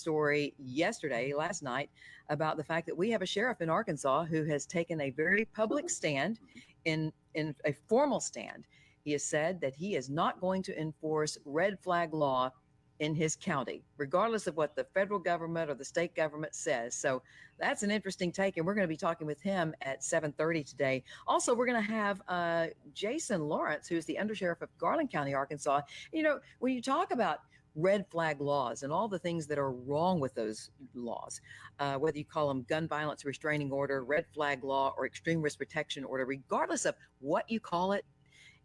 story last night, about the fact that we have a sheriff in Arkansas who has taken a very public stand, in a formal stand. He has said that he is not going to enforce red flag law in his county, regardless of what the federal government or the state government says. So that's an interesting take, and we're going to be talking with him at 7:30 today. Also, we're going to have Jason Lawrence, who's the undersheriff of Garland County, Arkansas. You know, when you talk about red flag laws and all the things that are wrong with those laws, whether you call them gun violence restraining order, red flag law, or extreme risk protection order, regardless of what you call it,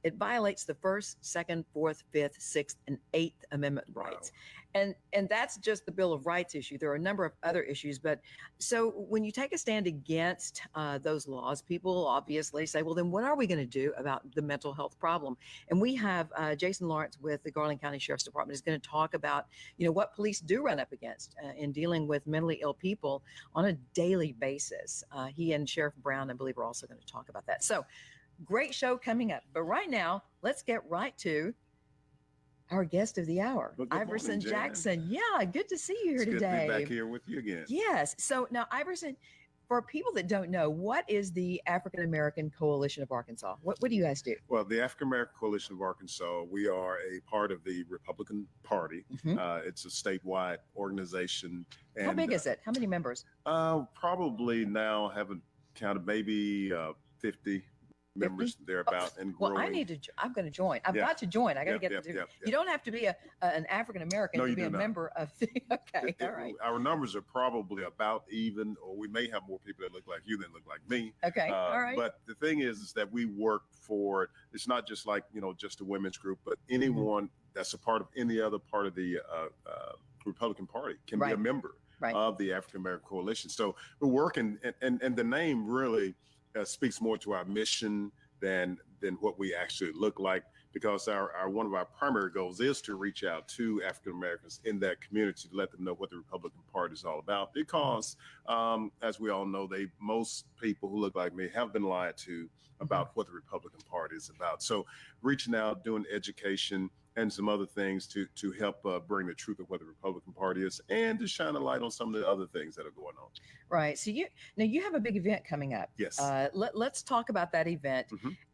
it violates the First, Second, Fourth, Fifth, Sixth, and Eighth Amendment rights. And that's just the Bill of Rights issue. There are a number of other issues. But so when you take a stand against those laws, people obviously say, well, then what are we going to do about the mental health problem? And we have Jason Lawrence with the Garland County Sheriff's Department is going to talk about, you know, what police do run up against in dealing with mentally ill people on a daily basis. He and Sheriff Brown, I believe, are also going to talk about that. So great show coming up. But right now, let's get right to our guest of the hour, Iverson Jackson. Yeah, good to see you here today. Good to be back here with you again. Yes. So now, Iverson, for people that don't know, what is the African American Coalition of Arkansas? What do you guys do? Well, the African American Coalition of Arkansas, we are a part of the Republican Party. It's a statewide organization. And, how big is it? How many members? Probably now, haven't counted, maybe 50 members thereabout, and growing. Well, I'm going to join. I've got to join. I got to get to. You don't have to be an African American to be a member of the. Okay, all right. Our numbers are probably about even, or we may have more people that look like you than look like me. Okay, all right. But the thing is that we work for. It's not just like, you know, just a women's group, but anyone that's a part of any other part of the Republican Party can be a member of the African American Coalition. So we're working, and the name really speaks more to our mission than what we actually look like, because our one of our primary goals is to reach out to African Americans in that community to let them know what the Republican Party is all about. Because as we all know, most people who look like me have been lied to about what the Republican Party is about. So reaching out, doing education and some other things to help bring the truth of what the Republican Party is, and to shine a light on some of the other things that are going on. Right. So you have a big event coming up. Yes. Let's talk about that event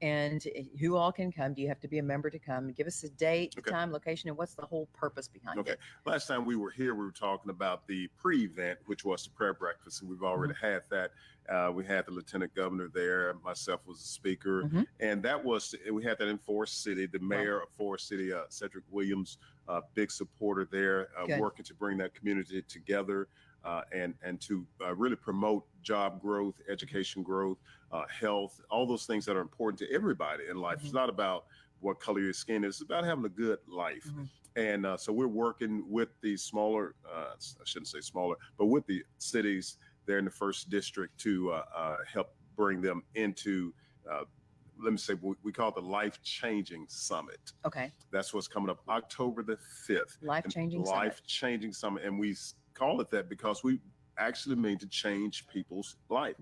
and who all can come. Do you have to be a member to come? Give us a date, time, location, and what's the whole purpose behind it? Last time we were here, we were talking about the pre-event, which was the prayer breakfast, and we've already had that. We had the Lieutenant Governor there. Myself was the speaker, and we had that in Forest City. The mayor of Forest City, Cedric Williams, big supporter there, working to bring that community together and to really promote job growth, education growth, health, all those things that are important to everybody in life. It's not about what color your skin is. It's about having a good life. And so we're working with the smaller, I shouldn't say smaller, but with the cities there in the first district to help bring them into, let me say, we call it the Life-Changing Summit. Okay. That's what's coming up October the 5th. Life-Changing Summit. Life-Changing Summit. And we call it that because we actually mean to change people's life.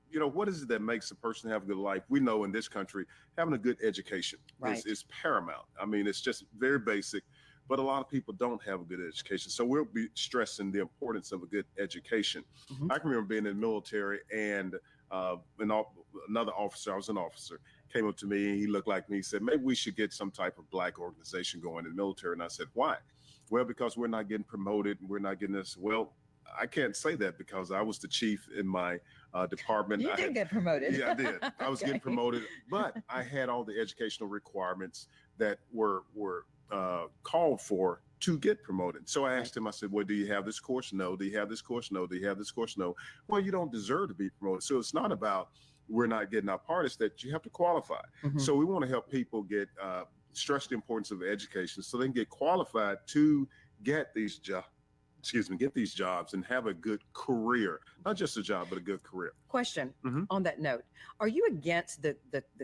You know, what is it that makes a person have a good life? We know in this country, having a good education is paramount. I mean, it's just very basic, but a lot of people don't have a good education. So we'll be stressing the importance of a good education. I can remember being in the military, and another officer, I was an officer, came up to me, and he looked like me. He said, maybe we should get some type of Black organization going in the military. And I said, why? Well, because we're not getting promoted, and we're not getting this. Well, I can't say that because I was the chief in my department. You did get promoted. Yeah, I did. I was getting promoted, but I had all the educational requirements that were called for to get promoted. So I asked him, I said, well, do you have this course? No. Do you have this course? No. Do you have this course? No. Well, you don't deserve to be promoted. So it's not about we're not getting our part, it's that you have to qualify. So we want to help people get stress the importance of education so they can get qualified to get these jobs. Get these jobs and have a good career, not just a job, but a good career. Question on that note. Are you against the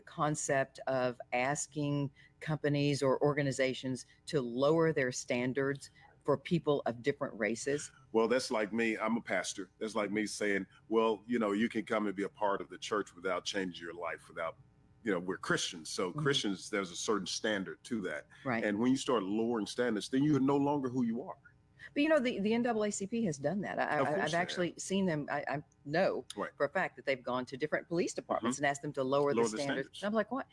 concept of asking companies or organizations to lower their standards for people of different races? Well, that's like me. I'm a pastor. That's like me saying, well, you know, you can come and be a part of the church without changing your life, without, you know, we're Christians. So Christians, there's a certain standard to that. Right. And when you start lowering standards, then you're no longer who you are. But the NAACP has done that. I've actually seen them. I know for a fact that they've gone to different police departments and asked them to lower the standards. And I'm like, what?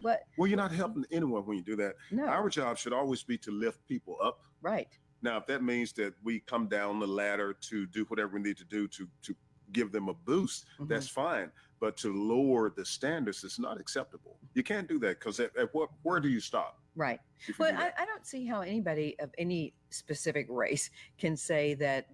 What? Well, you're not helping anyone when you do that. No. Our job should always be to lift people up. Right. Now, if that means that we come down the ladder to do whatever we need to do to give them a boost, that's fine. But to lower the standards is not acceptable. You can't do that, because where do you stop? Right. But I don't see how anybody of any specific race can say that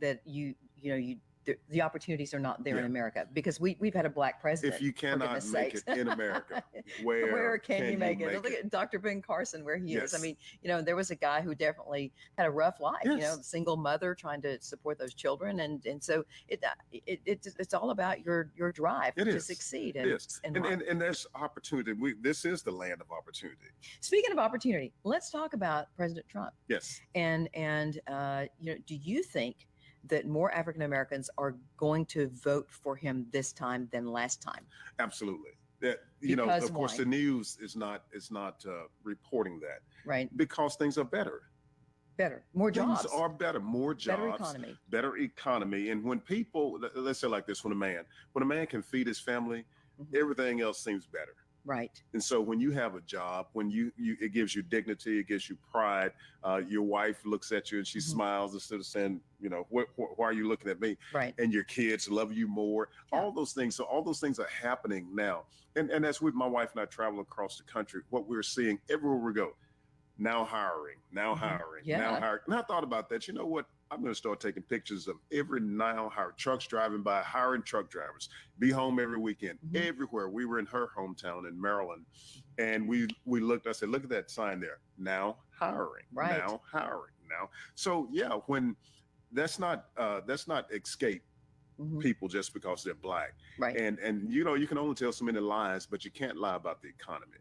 the opportunities are not there in America, because we've had a black president. If you cannot make it in America, where can you make it? Look at Dr. Ben Carson, where he is. I mean, there was a guy who definitely had a rough life, single mother trying to support those children. And so it's all about your drive to succeed. And there's opportunity. This is the land of opportunity. Speaking of opportunity, let's talk about President Trump. Yes. And do you think that more African Americans are going to vote for him this time than last time? Absolutely. Of course, the news is not reporting that. Right. Because things are better. More jobs. Things are better. More jobs. Better economy. And when people, let's say like this, when a man can feed his family, everything else seems better. Right. And so when you have a job, when it gives you dignity, it gives you pride. Your wife looks at you and she smiles instead of saying, why are you looking at me? Right. And your kids love you more. Yeah. All those things. So all those things are happening now. And as with my wife and I travel across the country, what we're seeing everywhere we go, now hiring. Now hiring. And I thought about that. You know what? I'm going to start taking pictures of every now hired trucks driving by, hiring truck drivers, be home every weekend, everywhere. We were in her hometown in Maryland, and we looked, I said, look at that sign there. Now hiring, now hiring, now. So when that's not escape people just because they're black. Right. And you can only tell so many lies, but you can't lie about the economy.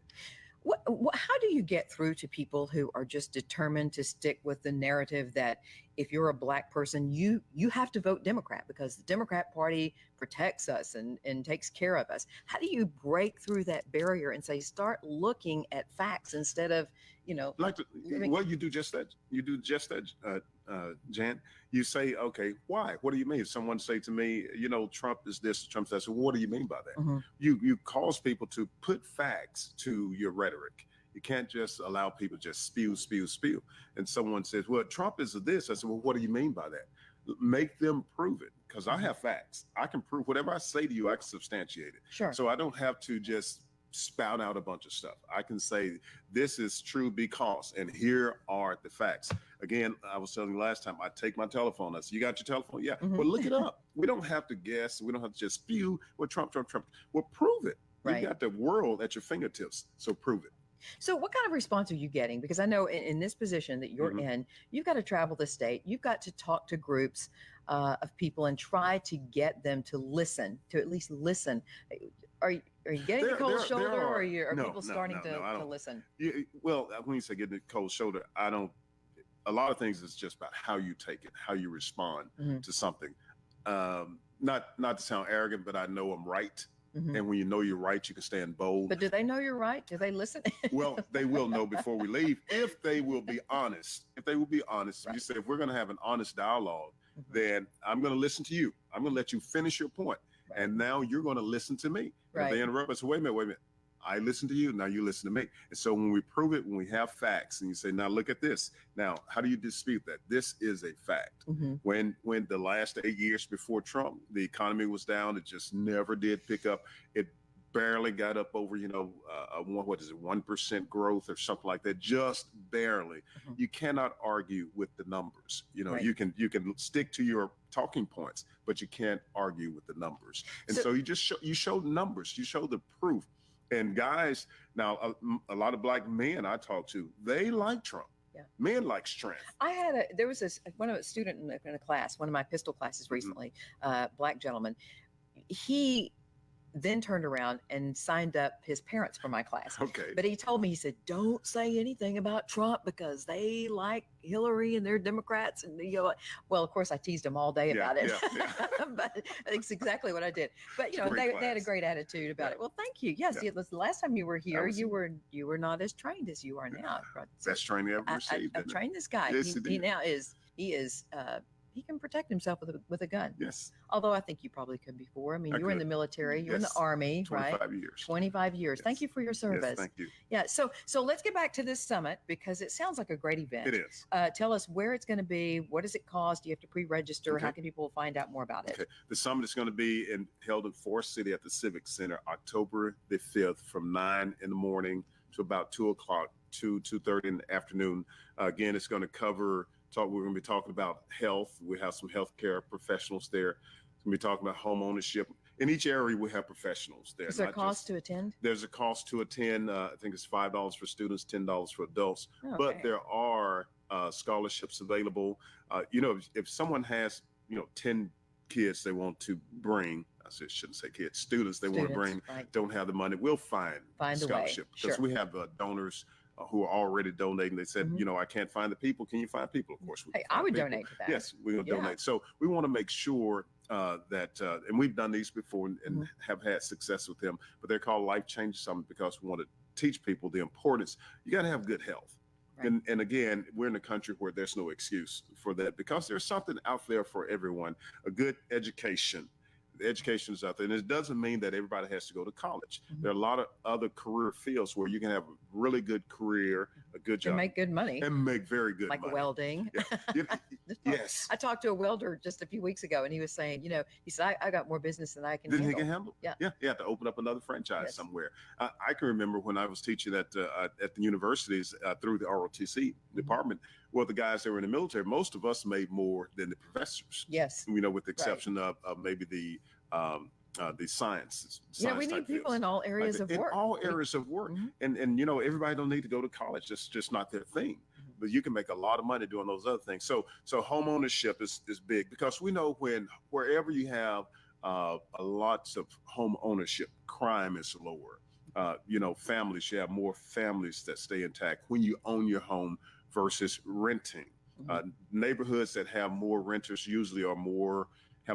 How do you get through to people who are just determined to stick with the narrative that if you're a black person, you have to vote Democrat because the Democrat Party protects us and takes care of us? How do you break through that barrier and say, start looking at facts instead of, you do just that. You do just that, Jan. You say, okay, why? What do you mean? If someone say to me, Trump is this, Trump's that. So what do you mean by that? You cause people to put facts to your rhetoric. You can't just allow people to just spew. And someone says, well, Trump is this. I said, well, what do you mean by that? Make them prove it, because I have facts. I can prove whatever I say to you, I can substantiate it. Sure. So I don't have to just spout out a bunch of stuff. I can say this is true because, and here are the facts. Again, I was telling you last time, I take my telephone. I said, you got your telephone? Yeah. Well, look it up. We don't have to guess. We don't have to just spew what Trump. Well, prove it. Right. You got the world at your fingertips. So prove it. So what kind of response are you getting? Because I know in this position that you're in, you've got to travel the state. You've got to talk to groups of people and try to get them to listen, to at least listen. Are you getting the cold shoulder, or are people starting to listen? Well, when you say getting the cold shoulder, a lot of things is just about how you take it, how you respond to something. Not to sound arrogant, but I know I'm right. And when you know you're right, you can stand bold. But do they know you're right? Do they listen? Well, they will know before we leave if they will be honest. If they will be honest, you say, if we're going to have an honest dialogue, then I'm going to listen to you. I'm going to let you finish your point. Right. And now you're going to listen to me. Right. If they interrupt us, wait a minute. I listen to you. Now you listen to me. And so when we prove it, when we have facts, and you say, now look at this. Now, how do you dispute that? This is a fact. When the last 8 years before Trump, the economy was down. It just never did pick up. It barely got up over, 1% growth or something like that. Just barely. You cannot argue with the numbers. Right. You can stick to your talking points, but you can't argue with the numbers. And so you just show numbers. You show the proof. And guys, now a lot of black men I talk to, they like Trump. Yeah. Men like strength. There was a student in a class, one of my pistol classes recently, black gentleman. He then turned around and signed up his parents for my class. Okay. But he told me, he said, don't say anything about Trump because they like Hillary and they're Democrats. And well, of course I teased him all day about it, but it's exactly what I did. But they had a great attitude about it. Well, thank you. Yes. The last time you were here, you were not as trained as you are now. Best training I ever received. I've trained this guy. Yes, he now is he can protect himself with a gun. Yes. Although I think you probably could before. I mean, you were in the military, you're in the Army, 25 right? Years. 25 years. Yes. Thank you for your service. Yes, thank you. Yeah. So let's get back to this summit because it sounds like a great event. It is. Tell us where it's going to be. What does it cost? Do you have to pre-register? Okay. How can people find out more about it? Okay. The summit is going to be held in Forest City at the Civic Center, October the 5th from 9 in the morning to about 2 o'clock, 2:30 in the afternoon. Again, it's going to cover we're going to be talking about health. We have some healthcare professionals there. We're going to be talking about home ownership. In each area, we have professionals there. Is there a cost to attend? There's a cost to attend. I think it's $5 for students, $10 for adults. Okay. But there are scholarships available. If someone has, 10 kids they want to bring, shouldn't say kids, students they want to bring, right. Don't have the money, we'll find a scholarship. Because we have donors who are already donating. They said, I can't find the people. Can you find people? Of course, I would donate to that. Yes, we'll donate. So we want to make sure that, and we've done these before and have had success with them, but they're called Life Change Summit because we want to teach people the importance. You got to have good health. Right. And again, we're in a country where there's no excuse for that because there's something out there for everyone. A good education. The education is out there. And it doesn't mean that everybody has to go to college. There are a lot of other career fields where you can have a really good career, a good job. And make good money. And make very good money. Like welding. Yeah. Yes. I talked to a welder just a few weeks ago, and he was saying, he said, I got more business than I can handle. He can handle? Yeah. Yeah. You have to open up another franchise somewhere. I can remember when I was teaching at the universities through the ROTC department, well, the guys that were in the military, most of us made more than the professors. Yes. With the exception of maybe the science. We need people in all areas of work. In all areas of work. And everybody don't need to go to college. That's just not their thing. But you can make a lot of money doing those other things. So home ownership is big because we know wherever you have lots of home ownership, crime is lower. Families, you have more families that stay intact when you own your home versus renting. Neighborhoods that have more renters usually have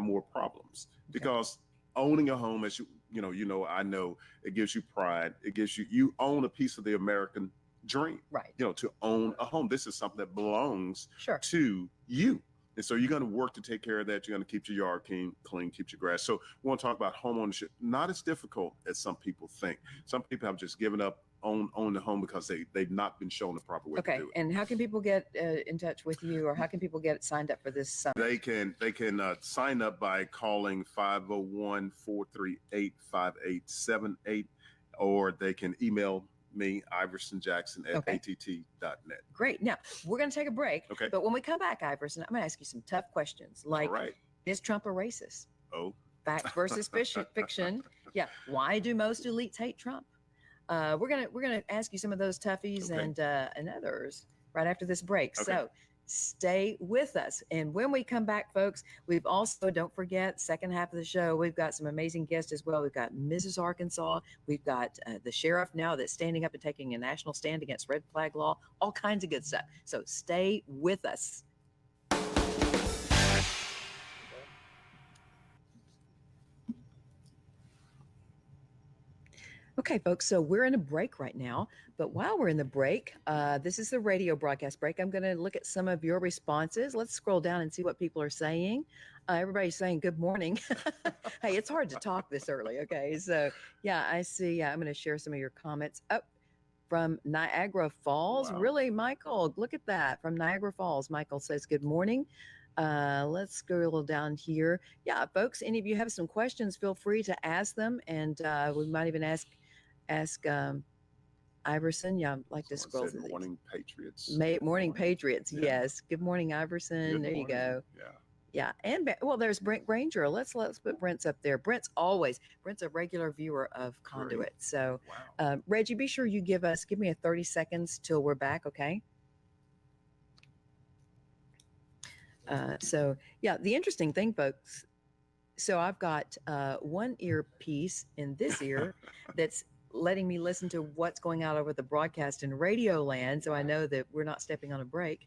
more problems because owning a home, as I know it gives you pride. It gives you own a piece of the American dream, right? To own a home. This is something that belongs to you. And so you're going to work to take care of that. You're going to keep your yard clean, keep your grass. So we want to talk about home ownership. Not as difficult as some people think. Some people have just given up own the home because they've not been shown the proper way to do it. And how can people get in touch with you, or how can people get signed up for this summit? They can sign up by calling 501-438-5878, or they can email me, Iverson Jackson at att.net. Great. Now we're going to take a break. Okay. But when we come back, Iverson, I'm going to ask you some tough questions. Like, is Trump a racist? Oh. Fact versus fiction. Yeah. Why do most elites hate Trump? We're gonna ask you some of those toughies and others right after this break. Okay. So stay with us. And when we come back, folks, we've also, don't forget, second half of the show, we've got some amazing guests as well. We've got Mrs. Arkansas. We've got the sheriff now that's standing up and taking a national stand against red flag law, all kinds of good stuff. So stay with us. Okay, folks, so we're in a break right now, but while we're in the break, this is the radio broadcast break. I'm going to look at some of your responses. Let's scroll down and see what people are saying. Everybody's saying good morning. Hey, it's hard to talk this early, okay? So, yeah, I see. I'm going to share some of your comments. Oh, from Niagara Falls. Wow. Really, Michael, look at that. From Niagara Falls, Michael says good morning. Let's scroll down here. Yeah, folks, any of you have some questions, feel free to ask them, and we might even ask Iverson. Yeah, I'd like to scroll through these. Morning Patriots. Morning Patriots. Yeah. Yes. Good morning, Iverson. Good morning. You go. Yeah. Yeah. And there's Brent Granger. Let's put Brent's up there. Brent's a regular viewer of Conduit. Great. So, wow. Reggie, be sure you give me a 30 seconds till we're back. Okay. So yeah, the interesting thing, folks. So I've got one earpiece in this ear that's letting me listen to what's going on over the broadcast in Radio Land. So I know that we're not stepping on a break.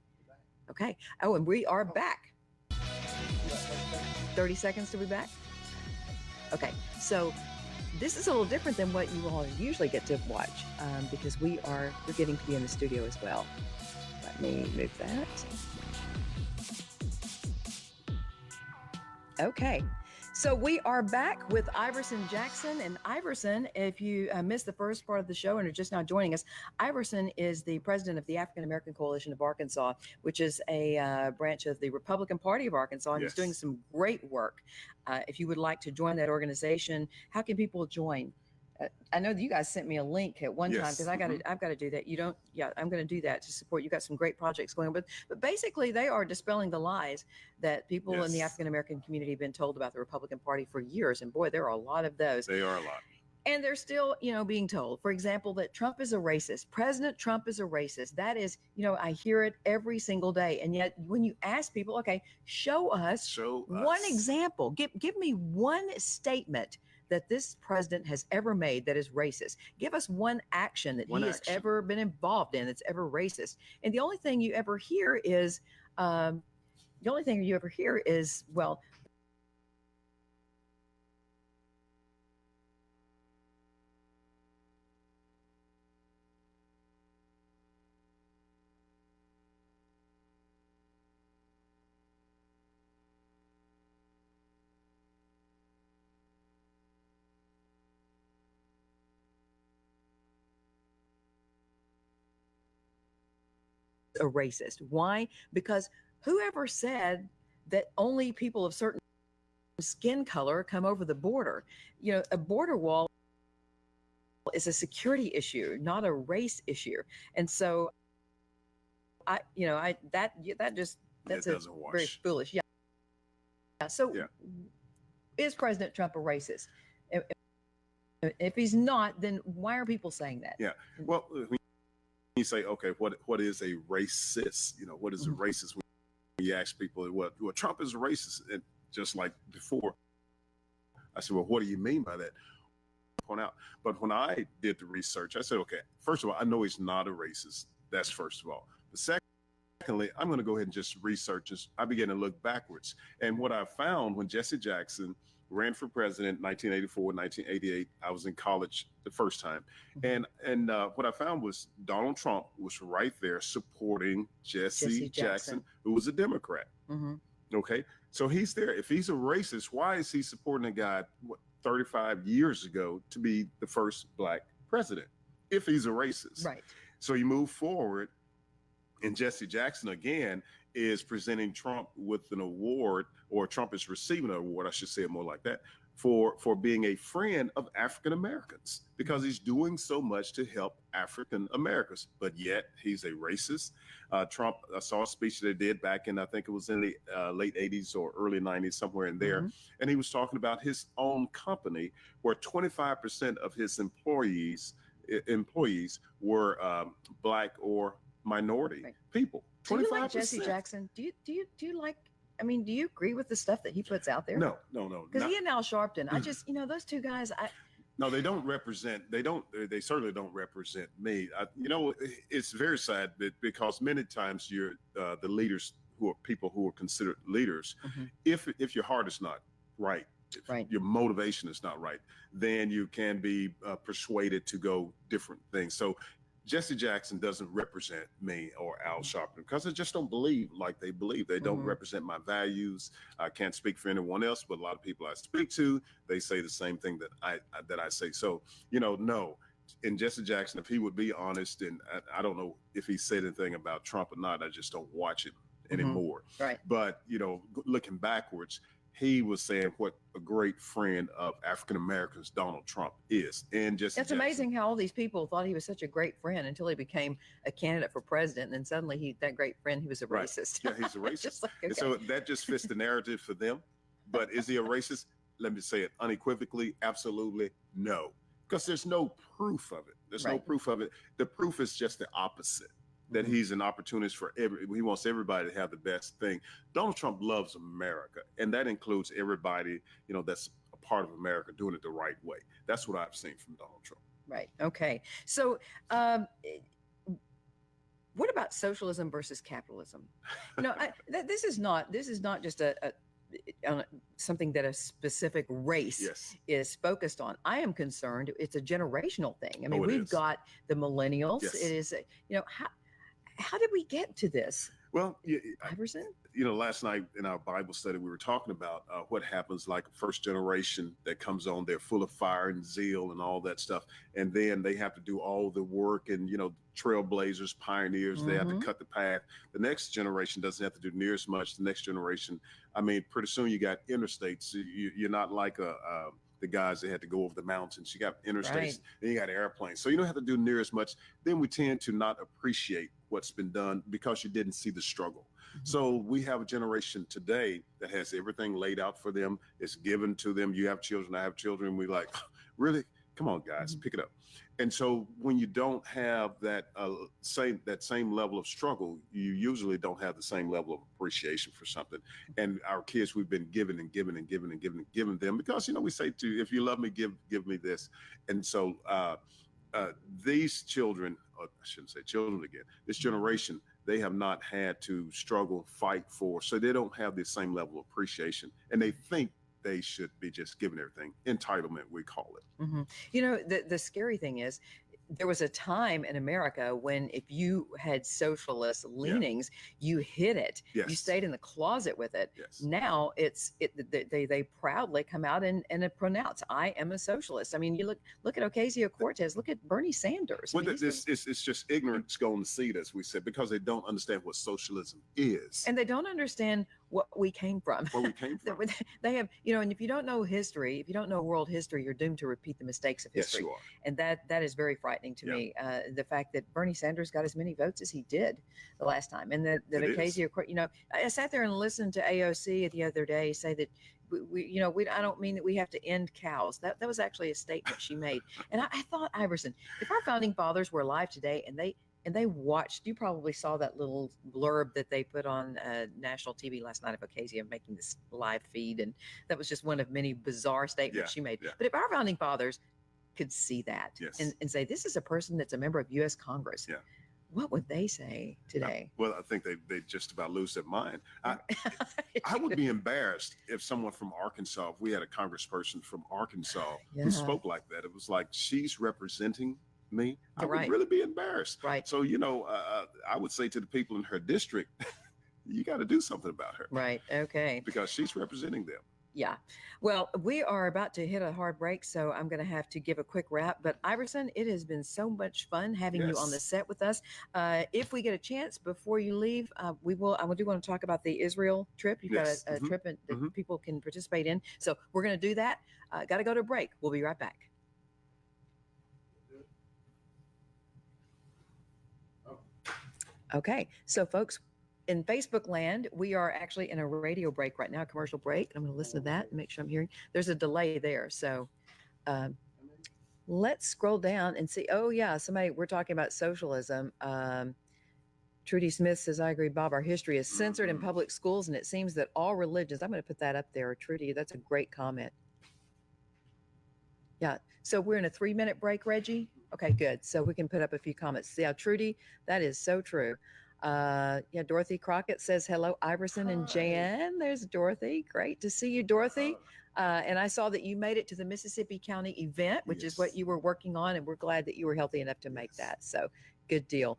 Okay. Oh, and we are back. 30 seconds to be back. Okay. So this is a little different than what you all usually get to watch because we're getting to be in the studio as well. Let me move that. Okay. So we are back with Iverson Jackson. And Iverson, if you missed the first part of the show and are just now joining us, Iverson is the president of the African American Coalition of Arkansas, which is a branch of the Republican Party of Arkansas. And he's doing some great work. If you would like to join that organization, how can people join? I know that you guys sent me a link at one time because I've got to do that. You don't, I'm going to do that to support. You got some great projects going on, but basically they are dispelling the lies that people in the African American community have been told about the Republican Party for years. And boy, there are a lot of those. They are a lot. And they're still, being told, for example, that Trump is a racist. President Trump is a racist. That is, I hear it every single day. And yet when you ask people, okay, show us one example, give me one statement that this president has ever made that is racist. Give us one action that he has ever been involved in that's ever racist. And the only thing you ever hear is, well, a racist. Why? Because whoever said that only people of certain skin color come over the border? A border wall is a security issue, not a race issue. And so that's very foolish. Yeah. So is President Trump a racist? If he's not, then why are people saying that? Yeah. Well, you say, okay, what is a racist? What is a racist? When you ask people, well, Trump is a racist. And just like before, I said, well, what do you mean by that? Point out. But when I did the research, I said, okay, first of all, I know he's not a racist. That's first of all. But secondly, I'm going to go ahead and just research this. I began to look backwards. And what I found when Jesse Jackson ran for president in 1984, 1988. I was in college the first time. And what I found was Donald Trump was right there supporting Jesse Jackson, who was a Democrat. Okay. So he's there. If he's a racist, why is he supporting a guy 35 years ago to be the first black president? If he's a racist. Right. So you move forward, and Jesse Jackson again is presenting Trump with an award, or Trump is receiving an award, I should say it more like that, for being a friend of African Americans, because he's doing so much to help African Americans. But yet he's a racist. Trump, I saw a speech that he did back in, I think it was in the late 80s or early 90s, somewhere in there. And he was talking about his own company, where 25% of his employees were black or minority people. 25%. Do you like Jesse Jackson? Do you like? I mean, do you agree with the stuff that he puts out there? No. Because he and Al Sharpton, I just, those two guys. No, they don't represent. They certainly don't represent me. It's very sad because many times you're the leaders who are people who are considered leaders. If your heart is not right, if your motivation is not right, then you can be persuaded to go different things. So Jesse Jackson doesn't represent me or Al Sharpton, because I just don't believe like they believe. They don't represent my values. I can't speak for anyone else, but a lot of people I speak to, they say the same thing that I say. So, no. And Jesse Jackson, if he would be honest, and I don't know if he said anything about Trump or not, I just don't watch it anymore. Right. But, looking backwards, he was saying what a great friend of African Americans Donald Trump is. And just it's amazing how all these people thought he was such a great friend until he became a candidate for president, and then suddenly that great friend, he was a racist. Yeah, he's a racist. And so that just fits the narrative for them. But is he a racist? Let me say it unequivocally, absolutely no, because there's no proof of it. There's no proof of it. The proof is just the opposite. That he's an opportunist for he wants everybody to have the best thing. Donald Trump loves America, and that includes everybody, that's a part of America doing it the right way. That's what I've seen from Donald Trump. Right. Okay. So, what about socialism versus capitalism? This is not just something that a specific race is focused on. I am concerned it's a generational thing. I mean, we've got the millennials. It is, how did we get to this? Well, Iverson? last night in our Bible study, we were talking about what happens like a first generation that comes on, they're full of fire and zeal and all that stuff. And then they have to do all the work and, trailblazers, pioneers, they have to cut the path. The next generation doesn't have to do near as much. The next generation, pretty soon you got interstates. You're not like the guys that had to go over the mountains. You got interstates, Right. then you got airplanes. So you don't have to do near as much. Then we tend to not appreciate what's been done because you didn't see the struggle. So we have a generation today that has everything laid out for them. It's given to them. You have children, I have children. We like, really? Come on, guys, pick it up. And so when you don't have that same level of struggle, you usually don't have the same level of appreciation for something. And our kids, we've been given and given and given and given and given them because, we say to you, if you love me, give me this. And so these children, or I shouldn't say children again, this generation, they have not had to struggle, fight for, so they don't have the same level of appreciation. And they think they should be just given everything. Entitlement, we call it. The scary thing is, there was a time in America when if you had socialist leanings, you hid it. Yes. You stayed in the closet with it. Yes. Now they proudly come out and pronounce, I am a socialist. You look at Ocasio-Cortez, look at Bernie Sanders. Well, it's just ignorance going to seed, as we said, because they don't understand what socialism is. And they don't understand what we came from. Where we came from. They have, and if you don't know history, if you don't know world history, you're doomed to repeat the mistakes of history. Yes, you are. And that is very frightening to me. The fact that Bernie Sanders got as many votes as he did the last time, and that Ocasio, I sat there and listened to AOC the other day say that I don't mean that we have to end cows. That was actually a statement she made. And I thought, Iverson, if our founding fathers were alive today and they watched, you probably saw that little blurb that they put on national TV last night of Ocasio making this live feed. And that was just one of many bizarre statements she made. Yeah. But if our founding fathers could see that and say, this is a person that's a member of U.S. Congress, what would they say today? Well, I think they just about lose their mind. I would be embarrassed if someone from Arkansas, if we had a congressperson from Arkansas who spoke like that. It was like, she's representing me. I would really be embarrassed. Right. So, I would say to the people in her district, you got to do something about her. Right. Okay. Because she's representing them. Yeah. Well, we are about to hit a hard break, so I'm going to have to give a quick wrap. But Iverson, it has been so much fun having you on the set with us. If we get a chance before you leave, I do want to talk about the Israel trip. You've got a trip that people can participate in. So we're going to do that. Got to go to a break. We'll be right back. Okay. So folks, in Facebook land, we are actually in a radio break right now, a commercial break. I'm going to listen to that and make sure I'm hearing. There's a delay there. So let's scroll down and see. Oh, yeah. We're talking about socialism. Trudy Smith says, I agree, Bob. Our history is censored in public schools, and it seems that all religions, I'm going to put that up there, Trudy. That's a great comment. Yeah. So we're in a 3-minute break, Reggie. Okay, good. So we can put up a few comments. Yeah, Trudy, that is so true. Dorothy Crockett says, hello, Iverson and Jan. There's Dorothy. Great to see you, Dorothy. And I saw that you made it to the Mississippi County event, which is what you were working on. And we're glad that you were healthy enough to make that. So good deal.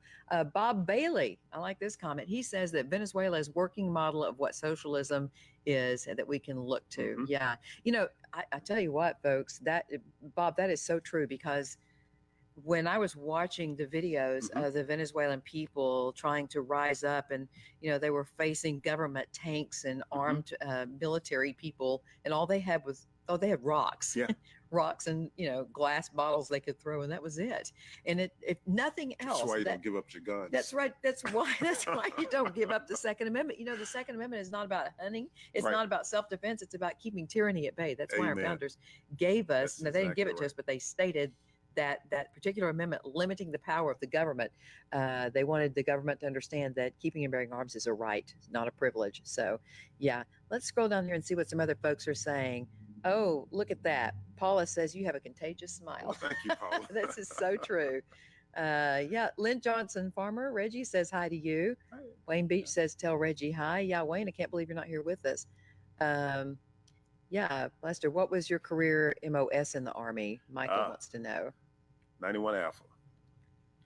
Bob Bailey, I like this comment. He says that Venezuela is working model of what socialism is and that we can look to. Yeah. I tell you what, folks, Bob, that is so true, because when I was watching the videos of the Venezuelan people trying to rise up, and, they were facing government tanks and armed military people, and all they had was, they had rocks, rocks and, glass bottles they could throw. And that was it. And if nothing else, that's why you don't give up your guns. That's right. That's why you don't give up the Second Amendment. The Second Amendment is not about hunting. It's not about self-defense. It's about keeping tyranny at bay. That's why our founders gave us, they didn't give it to us, but they stated that particular amendment limiting the power of the government. They wanted the government to understand that keeping and bearing arms is a right, not a privilege. So yeah, let's scroll down here and see what some other folks are saying. Oh, look at that. Paula says you have a contagious smile. Well, thank you, Paula. This is so true. Lynn Johnson Farmer, Reggie says hi to you. Hi. Wayne Beach says tell Reggie hi. Yeah, Wayne, I can't believe you're not here with us. Lester, what was your career MOS in the Army? Michael wants to know. 91 Alpha.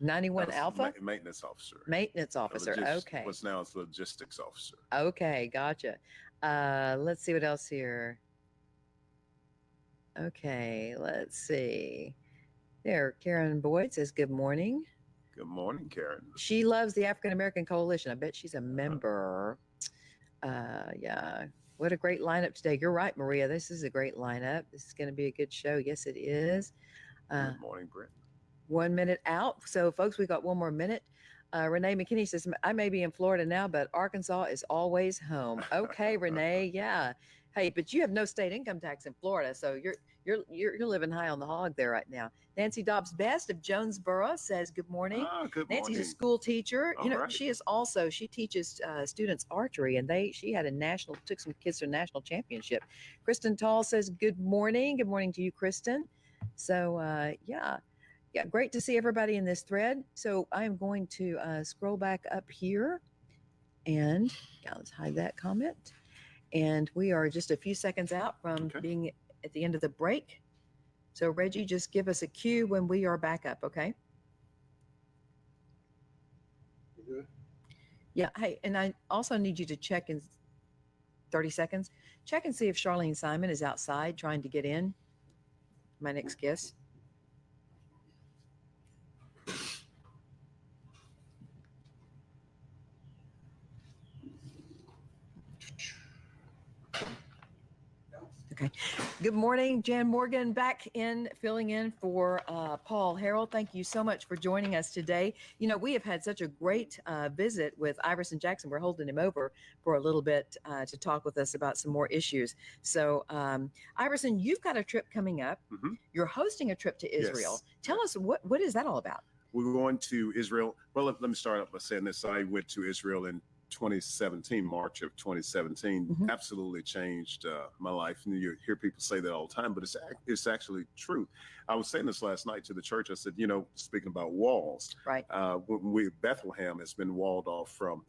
91 Alpha? Maintenance officer. Maintenance officer. Okay. What's now is logistics officer. Okay, gotcha. Let's see what else here. Okay, let's see. There, Karen Boyd says, good morning. Good morning, Karen. She loves the African American Coalition. I bet she's a member. Yeah. What a great lineup today. You're right, Maria. This is a great lineup. This is going to be a good show. Yes, it is. Good morning, Brent. 1 minute out. So, folks, we got 1 more minute. Renee McKinney says, I may be in Florida now, but Arkansas is always home. Okay, Renee. Yeah. Hey, but you have no state income tax in Florida, so you're living high on the hog there right now. Nancy Dobbs Best of Jonesboro says, good morning. Good Nancy's morning. a school teacher. Right. She teaches students archery, and she took some kids to a national championship. Kristen Tall says, good morning. Good morning to you, Kristen. So, yeah, great to see everybody in this thread. So I'm going to scroll back up here, and let's hide that comment. And we are just a few seconds out from being at the end of the break. So Reggie, just give us a cue when we are back up, okay? You good? Yeah. Hey, and I also need you to check in 30 seconds. Check and see if Charlene Simon is outside trying to get in. My next guest. Okay. Good morning, Jan Morgan, back in, filling in for Paul Harrell. Thank you so much for joining us today. You know, we have had such a great visit with Iverson Jackson. We're holding him over for a little bit to talk with us about some more issues. So, Iverson, you've got a trip coming up. Mm-hmm. You're hosting a trip to Israel. Yes. Tell us, what is that all about? We're going to Israel. Well, let me start up by saying this. I went to Israel in 2017, March of 2017, absolutely changed my life. And you hear people say that all the time, but it's actually true. I was saying this last night to the church. I said, speaking about walls, right? Bethlehem has been walled off from,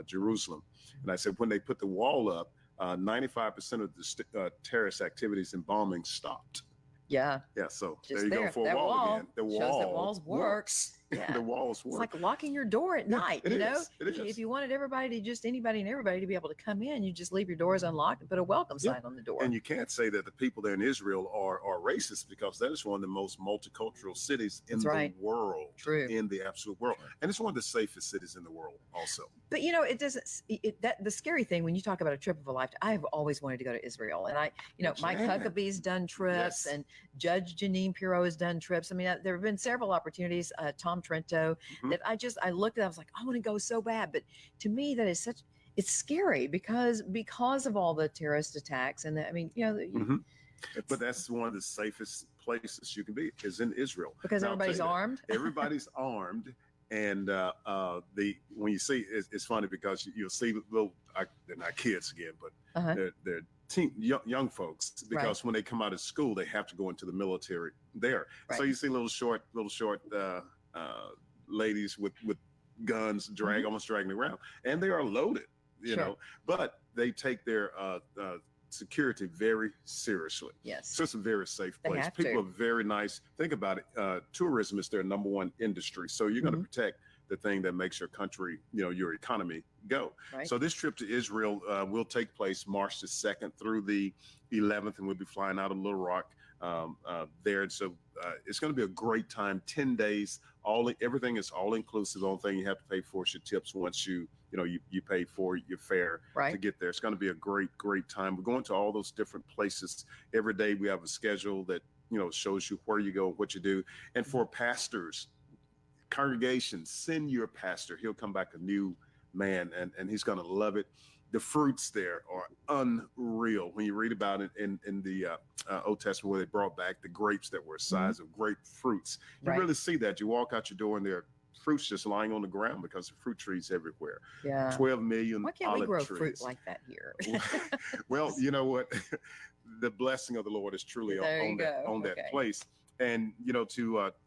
Jerusalem. And I said, when they put the wall up, 95% of the terrorist activities and bombing stopped. Yeah. Yeah. So just there you go for a wall again. The shows that walls works. Yeah. The walls work. It's like locking your door at night. It is. If you wanted anybody and everybody to be able to come in, you just leave your doors unlocked and put a welcome sign on the door. And you can't say that the people there in Israel are racist, because that is one of the most multicultural cities in the world. True. In the absolute world. And it's one of the safest cities in the world also. But it doesn't, the scary thing when you talk about a trip of a lifetime, I've always wanted to go to Israel. And Mike Huckabee's done trips, and Judge Janine Pirro has done trips. I mean, there have been several opportunities, Tom Trento, that I looked at, I was like, I want to go so bad. But to me, that is it's scary because of all the terrorist attacks. And but that's one of the safest places you can be, is in Israel. Because everybody's armed. Everybody's armed. And when you see, it's funny because you'll see they're not kids again, but they're young folks, because when they come out of school, they have to go into the military there. Right. So you see little short ladies with guns almost dragging around, and they are loaded, you know, but they take their security very seriously. Yes. So it's a very safe place. People are very nice. Think about it. Tourism is their number one industry. So you're going to protect the thing that makes your country, your economy go. Right. So this trip to Israel will take place March the 2nd through the 11th, and we'll be flying out of Little Rock there. And so it's going to be a great time. 10 days. Everything is all inclusive. The only thing you have to pay for is your tips once you pay for your fare to get there. It's going to be a great time. We're going to all those different places. Every day we have a schedule that, shows you where you go, what you do. And for pastors, congregations, send your pastor. He'll come back a new man, and he's going to love it. The fruits there are unreal. When you read about it in the Old Testament, where they brought back the grapes that were the size of grapefruits, you really see that. You walk out your door and there are fruits just lying on the ground because of fruit trees everywhere. Yeah. 12 million Why can't olive we grow trees. fruit like that here? Well, you know what? The blessing of the Lord is truly on that place. And,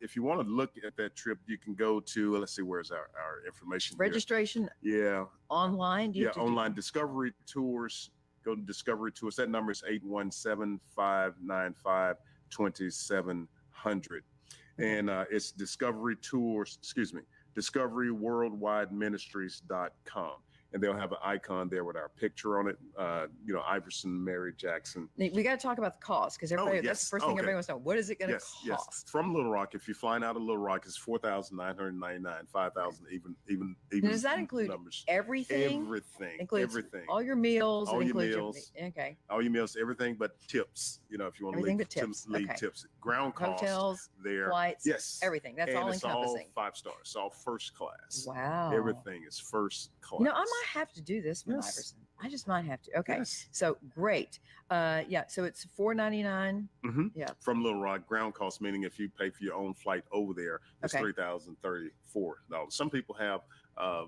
if you want to look at that trip, you can go to, let's see, where's our information registration? Here. Yeah. Online? Online. Discovery Tours. Go to Discovery Tours. That number is 817-595-2700. And it's discoveryworldwideministries.com. And they'll have an icon there with our picture on it. Iverson, Mary Jackson. We got to talk about the cost because everybody, that's the first thing everybody wants to know. What is it going to cost? Yes. From Little Rock, if you're flying out of Little Rock, it's $4,999, $5,000 even. Does that include numbers. Everything? Everything. Includes everything. all your meals. All your meals. Okay. All your meals, everything but tips. If you want to leave tips. Leave tips. Ground costs. Hotels, there. Flights. Yes. Everything. That's all encompassing. All 5 stars. It's all first class. Wow. Everything is first class. I might have to do this one, Iverson. I just might have to. Okay. Yes. So great. So it's $499. Mm-hmm. Yeah. From Little Rock, ground cost, meaning if you pay for your own flight over there, it's $3,034. Some people have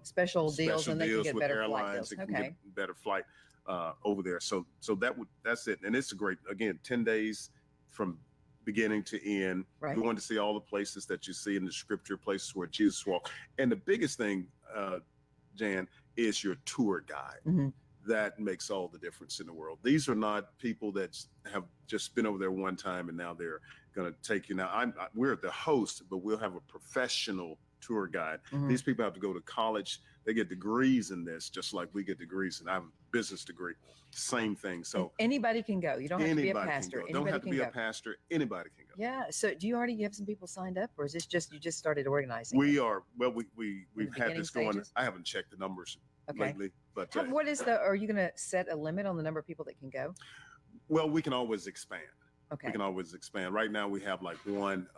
special deals and they can get with better airlines. Flight deals. They can get better flight over there. So that's it. And it's a great, again, 10 days from beginning to end. Right. We want to see all the places that you see in the scripture, places where Jesus walked. And the biggest thing, Jan, is your tour guide. Mm-hmm. That makes all the difference in the world. These are not people that have just been over there one time and now they're going to take you. Now, we're the host, but we'll have a professional tour guide. Mm-hmm. These people have to go to college. They get degrees in this, just like we get degrees. And I have a business degree. Same thing. So and anybody can go. You don't have to be a pastor. Don't have to be a pastor. Anybody can go. Yeah. So do you already have some people signed up, or is this just you just started organizing? We are. Well, we've had this going. Stages? I haven't checked the numbers lately, but what is are you going to set a limit on the number of people that can go? Well, we can always expand. Okay. We can always expand. Right now, we have like one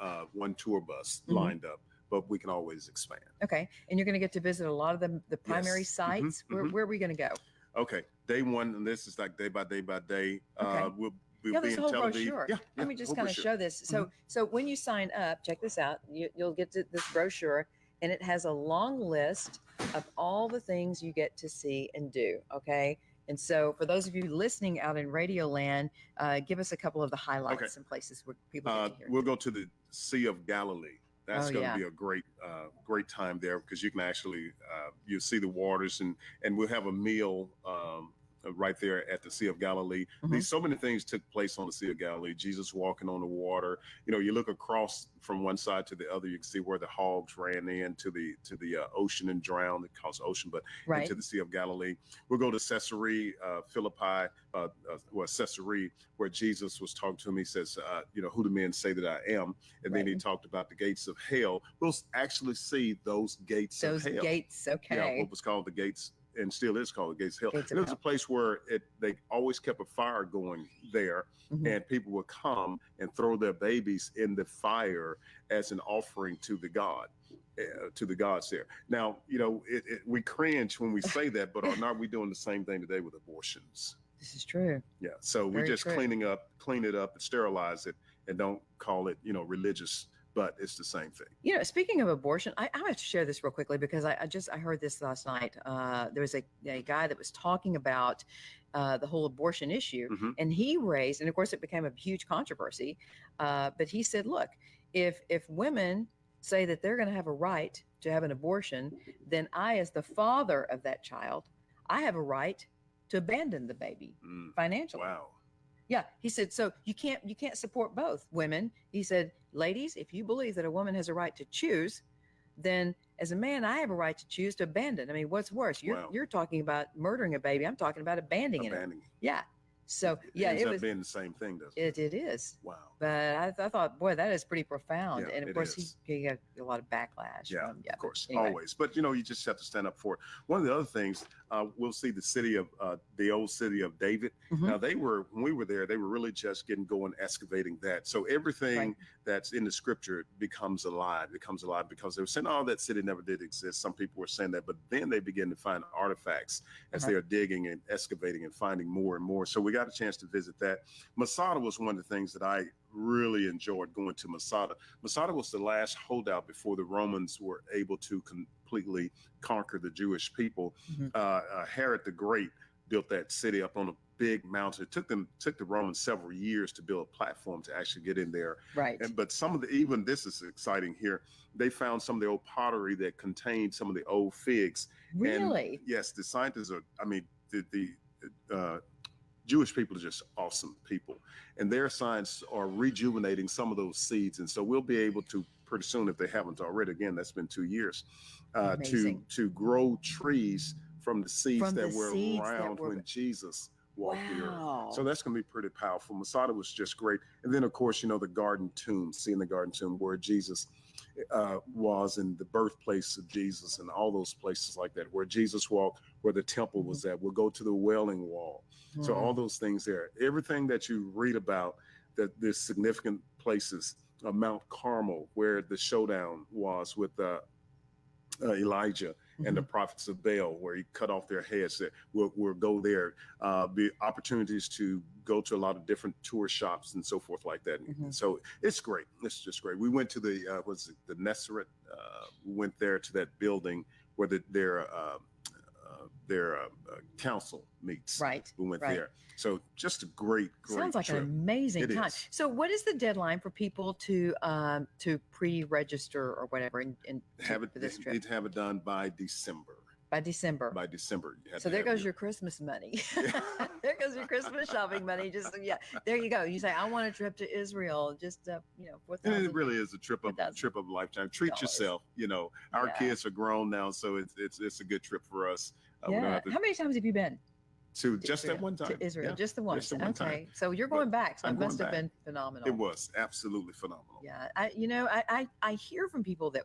tour bus Mm-hmm. lined up, but we can always expand. Okay. And you're going to get to visit a lot of the primary sites. Mm-hmm. Where are we going to go? Okay. Day one, and this is like day by day by day. Okay. We'll there's be a in whole Tel Aviv. brochure. Yeah, Let me just kind of brochure. show this. So when you sign up, check this out. You'll get to this brochure, and it has a long list of all the things you get to see and do. Okay. And so for those of you listening out in Radio Land, give us a couple of the highlights and places where people get to hear. We'll go to the Sea of Galilee. That's going to be a great time there because you can actually you'll see the waters and we'll have a meal right there at the Sea of Galilee. Mm-hmm. So many things took place on the Sea of Galilee. Jesus walking on the water. You look across from one side to the other, you can see where the hogs ran into the ocean and drowned. It calls ocean, but into the Sea of Galilee. We'll go to Caesarea Philippi, Caesarea, where Jesus was talking to him. He says, who do men say that I am? And then he talked about the gates of hell. We'll actually see those gates of hell. Those gates, okay. Yeah, what was called the gates, and still is called the gates of hell. It was a place where they always kept a fire going there, mm-hmm. and people would come and throw their babies in the fire as an offering to the gods there. Now, we cringe when we say that, but aren't we doing the same thing today with abortions? This is true. Yeah. So we're just clean it up and sterilize it, and don't call it, religious. But it's the same thing. Speaking of abortion, I have to share this real quickly because I heard this last night. There was a guy that was talking about the whole abortion issue, mm-hmm. and he raised, and of course it became a huge controversy. But he said, look, if women say that they're going to have a right to have an abortion, then I, as the father of that child, I have a right to abandon the baby financially. Wow. Yeah, he said, so you can't support both women. He said, ladies, if you believe that a woman has a right to choose, then as a man, I have a right to choose to abandon. I mean, what's worse? You're talking about murdering a baby. I'm talking about abandoning it. Yeah. So yeah, it ends up being the same thing, doesn't it? It is. Wow. But I thought, boy, that is pretty profound. Yeah, and of course, he got a lot of backlash. Yeah, of course, anyway. Always. But you just have to stand up for it. One of the other things, we'll see the old city of David. Mm-hmm. Now when we were there, they were really just getting going, excavating that. So everything that's in the scripture becomes alive because they were saying, oh, that city never did exist. Some people were saying that, but then they begin to find artifacts as they are digging and excavating and finding more and more. So we got a chance to visit that. Masada was one of the things that I really enjoyed going to Masada. Masada was the last holdout before the Romans were able to completely conquer the Jewish people. Mm-hmm. Herod the Great built that city up on a big mountain. It took the Romans several years to build a platform to actually get in there. Right. But even this is exciting here. They found some of the old pottery that contained some of the old figs. Really? And yes, the scientists the Jewish people are just awesome people, and their science are rejuvenating some of those seeds. And so we'll be able to pretty soon if they haven't already. Again, that's been 2 years Amazing. to grow trees from the seeds From that the were seeds that around were- when Jesus walked the earth. Wow. So that's going to be pretty powerful. Masada was just great. And then, of course, you know, the garden tomb, seeing the garden tomb where Jesus was, and the birthplace of Jesus, and all those places like that, where Jesus walked, where the temple was at. We'll go to the Wailing Wall. So all those things there, everything that you read about, that there's significant places, Mount Carmel, where the showdown was with Elijah and the prophets of Baal, where he cut off their heads. We'll go there. Be opportunities to go to a lot of different tour shops and so forth like that. And so it's great. It's just great. We went to the the Nesseret. We went there to that building where their council meets. Right. We went right. there. So just a great Sounds like trip. an amazing It time. is. So, what is the deadline for people to pre-register or whatever Have it, for this trip? Need to have it done by December. By December. By December. You have So to there have goes your Christmas money. There goes your Christmas shopping money. Just there you go. You say, I want a trip to Israel. Just And $4,000. it really is a trip of a lifetime. Treat yourself. You know, our Yeah. kids are grown now, so it's a good trip for us. We don't Yeah. have to, How many times have you been to just Israel? that one time. To Israel, Yeah, just the once. just the one time. Okay, so you're But going back. So I'm it must going have been phenomenal. It was absolutely phenomenal. Yeah, I hear from people that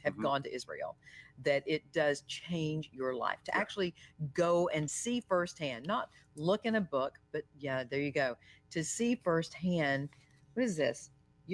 have Mhm. gone to Israel, that it does change your life to Yeah. actually go and see firsthand, not look in a book, but there you go, to see firsthand. What is this?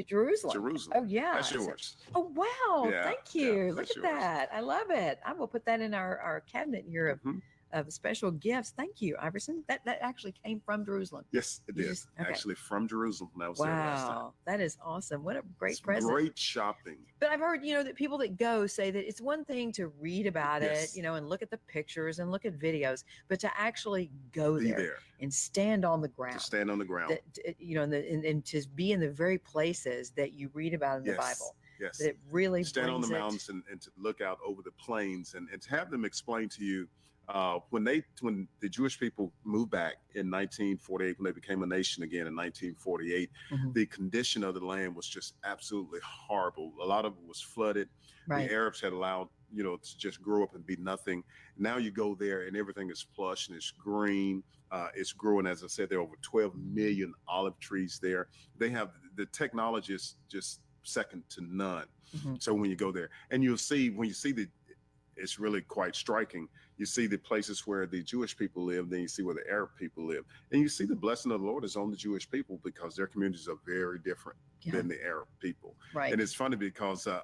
Jerusalem. Jerusalem. Oh yeah, That's So- yours. oh wow, Yeah, thank yeah, you. Look that's at yours. that. I love it. I will put that in our cabinet here Mhm. of special gifts. Thank you, Iverson. That actually came from Jerusalem. Yes, it You did. just- okay. Actually, from Jerusalem. When I was there last time. Wow, that is awesome. What a great It's present. great shopping. But I've heard, that people that go say that it's one thing to read about Yes. it, and look at the pictures and look at videos, but to actually go Be there there. and stand on the To ground, stand on the ground. and to be in the very places that you read about in the Yes. Bible, Yes. that it really Stand on the brings it- mountains and to look out over the plains and to have them explain to you when the Jewish people moved back in 1948, when they became a nation again in 1948, Mhm. the condition of the land was just absolutely horrible. A lot of it was flooded. Right. The Arabs had allowed to just grow up and be nothing. Now you go there and everything is plush and it's green. It's growing. As I said, there are over 12 million olive trees there. They have the technology is just second to none. Mhm. So when you go there, and when you see it's really quite striking. You see the places where the Jewish people live, then you see where the Arab people live, and you see the blessing of the Lord is on the Jewish people because their communities are very different Yeah. than the Arab people. Right. And it's funny because the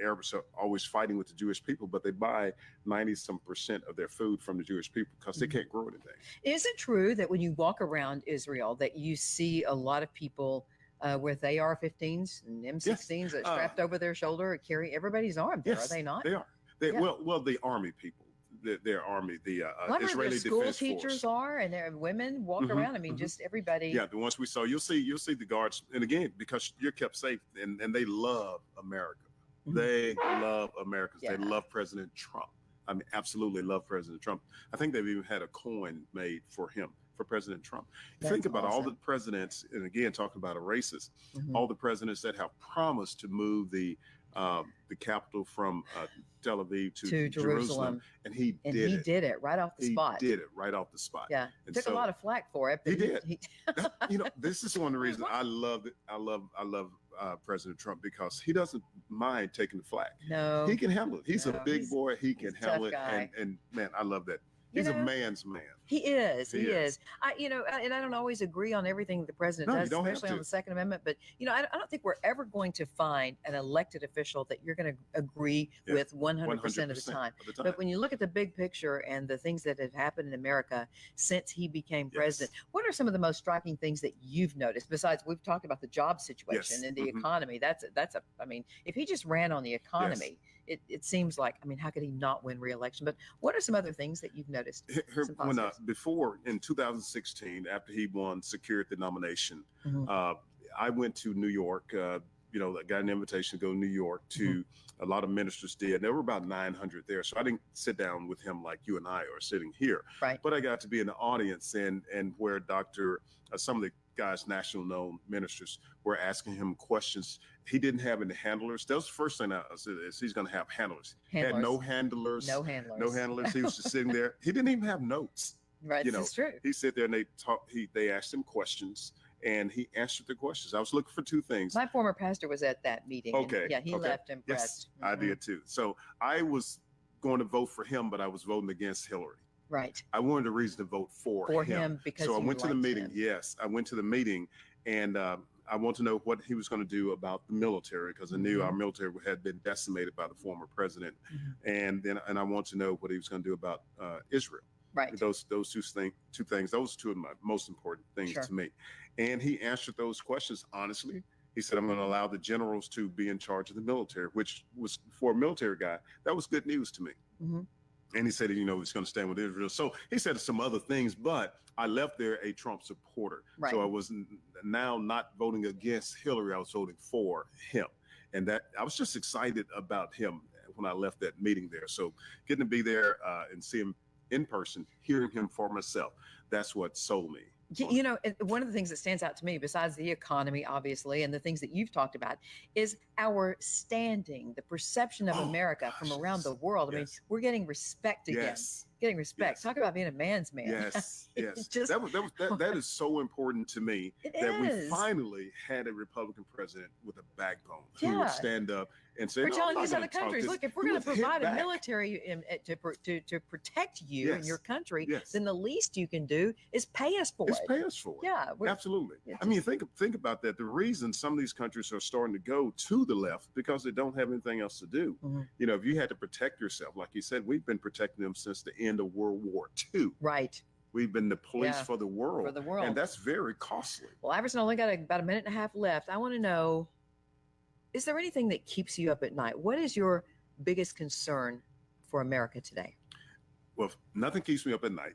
Arabs are always fighting with the Jewish people, but they buy 90% of their food from the Jewish people because they Mhm. can't grow anything. Is it true that when you walk around Israel that you see a lot of people with AR-15s and M16s that strapped over their shoulder carry everybody's arm there? Yes, Are they not? They are. Yeah. Well, the army people, their army, the Well, I've heard their Israeli school Defense teachers Force. are, and their women walk Mhm, around. I mean, mhm. just everybody. Yeah, the ones we saw, you'll see the guards, and again, because you're kept safe, and they love America. Mhm. They love America. Yeah. They love President Trump. I mean, absolutely love President Trump. I think they've even had a coin made for him, for President Trump. That's Think about all awesome. the presidents, and again, talking about a racist, Mhm. all the presidents that have promised to move the capital from Tel Aviv to Jerusalem, and he did it. right off the He spot. did it right off the spot. Yeah, And took a so- lot of flack for it. But He did. This is one of the reasons I love it. I love President Trump because he doesn't mind taking the flack. No, He can handle it. He's No, a big he's- boy. He can he's a tough handle it. guy. And man, I love that. You He's know, a man's man. he is. He He is. is. And I don't always agree on everything the president No, you does, don't have especially on to. the Second Amendment. But I don't think we're ever going to find an elected official that you're going to agree Yeah, with 100% of the time. But when you look at the big picture and the things that have happened in America since he became president, what are some of the most striking things that you've noticed? Besides, we've talked about the job situation Yes. and the Mhm. economy. I mean, if he just ran on the economy, it seems like, how could he not win re-election? But what are some other things that you've noticed? Some When positives. before in 2016, after he secured the nomination, Mhm. I went to New York. I got an invitation to go to New York to a lot of ministers did. There were about 900 there. So I didn't sit down with him like you and I are sitting here, Right. but I got to be in the audience and where some of the guys, national known ministers, were asking him questions. He didn't have any handlers. That was the first thing I said is he's going to have handlers. Had no handlers. No handlers. No handlers. He was just sitting there. He didn't even have notes. Right. This is true. He sat there and they asked him questions and he answered the questions. I was looking for two things. My former pastor was at that meeting. Okay. Yeah, he left impressed. Yes, I did too. So I was going to vote for him, but I was voting against Hillary. Right. I wanted a reason to vote for him because so I went to the meeting. Him. Yes, I went to the meeting and I want to know what he was going to do about the military because I knew our military had been decimated by the former president, and I want to know what he was going to do about Israel. Right. Those two things. Those two of my most important things to me. And he answered those questions honestly. He said, I'm going to allow the generals to be in charge of the military, which was, for a military guy, that was good news to me. And he said, he's going to stand with Israel. So he said some other things, but I left there a Trump supporter. Right. So I was now not voting against Hillary. I was voting for him. And that I was just excited about him when I left that meeting there. So getting to be there and see him in person, hearing him for myself, that's what sold me. One of the things that stands out to me, besides the economy, obviously, and the things that you've talked about, is our standing, the perception of America from around the world. I mean, we're getting respect again. Getting respect. Talk about being a man's man. Yes. That is so important to me that we finally had a Republican president with a backbone who would stand up and say, we're telling these other countries, look, if we're going to provide a military to protect you and your country, then the least you can do is pay us for it. Pay us for it. Yeah, absolutely. I mean, think about that. The reason some of these countries are starting to go to the left because they don't have anything else to do. If you had to protect yourself, like you said, we've been protecting them since the end of World War II. Right. We've been the police for the world. And that's very costly. Well, Iverson, only got about a minute and a half left. I want to know, is there anything that keeps you up at night? What is your biggest concern for America today? Well, nothing keeps me up at night.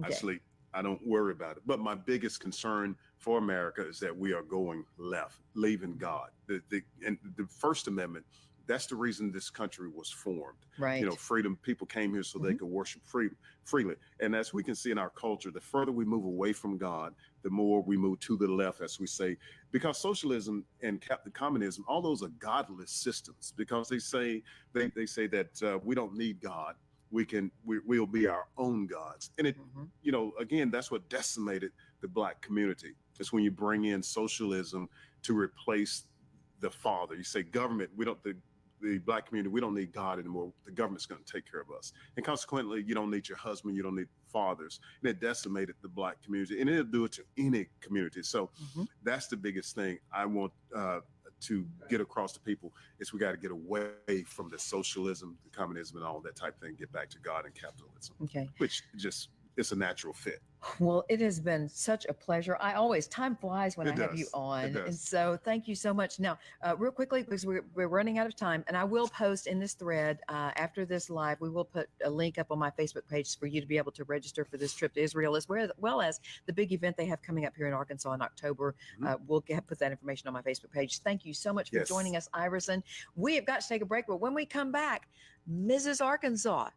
I sleep. I don't worry about it. But my biggest concern for America is that we are going left, leaving God. And the First Amendment, that's the reason this country was formed. Right. Freedom. People came here so they could worship freely. And as we can see in our culture, the further we move away from God, the more we move to the left, as we say, because socialism and communism, all those are godless systems, because they say that we don't need God. We'll be our own gods. And it, again, that's what decimated the Black community. It's when you bring in socialism to replace the father. You say government, the Black community, we don't need God anymore. The government's going to take care of us. And consequently, you don't need your husband. You don't need fathers. And it decimated the Black community, and it'll do it to any community. So that's the biggest thing I want to get across to people is we got to get away from the socialism, the communism, and all that type of thing. Get back to God and capitalism. Okay. Which just, it's a natural fit. Well, it has been such a pleasure. Time flies when I have you on. And so thank you so much. Now, real quickly, because we're running out of time, and I will post in this thread after this live, we will put a link up on my Facebook page for you to be able to register for this trip to Israel, as well as the big event they have coming up here in Arkansas in October. We'll put that information on my Facebook page. Thank you so much for joining us, Iverson. We have got to take a break, but when we come back, Mrs. Arkansas,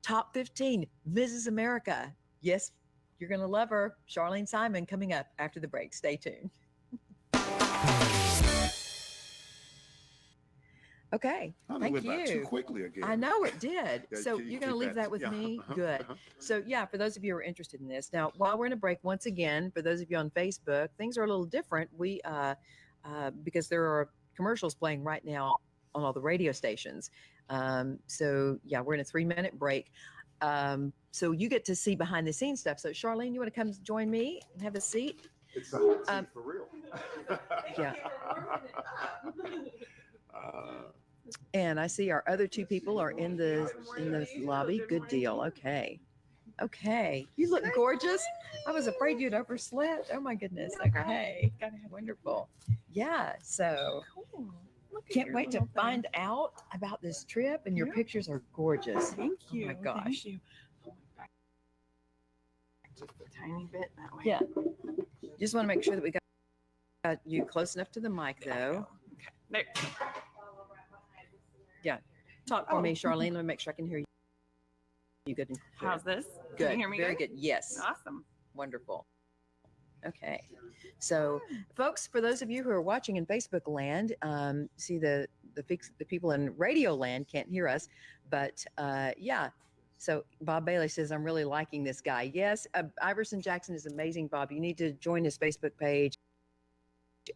Top 15, Mrs. America. Yes, you're going to love her. Charlene Simon coming up after the break. Stay tuned. Okay. Thank you. Too quickly again. I know it did. So you're going to leave that with me? Good. So for those of you who are interested in this, now, while we're in a break, once again, for those of you on Facebook, things are a little different. We, because there are commercials playing right now on all the radio stations. We're in a 3-minute break. So you get to see behind the scenes stuff. So Charlene, you want to come join me and have a seat? It's a hot seat for real. Yeah. And I see our other two people are in the lobby. Good deal. Okay. You look gorgeous. I was afraid you'd overslept. Oh my goodness. Okay. Wonderful. Yeah. So can't wait to find out about this trip, and your pictures are gorgeous. Thank you. Oh my gosh. Thank you. Just a tiny bit that way. Yeah. Just want to make sure that we got you close enough to the mic, though. There. Talk for me, Charlene. Let me make sure I can hear you. You good? And clear. How's this? Good. Can you hear me Very good? good. Yes. Awesome. Wonderful. Okay. So, folks, for those of you who are watching in Facebook land, see the people in radio land can't hear us, but yeah. So Bob Bailey says, I'm really liking this guy. Yes, Iverson Jackson is amazing, Bob. You need to join his Facebook page.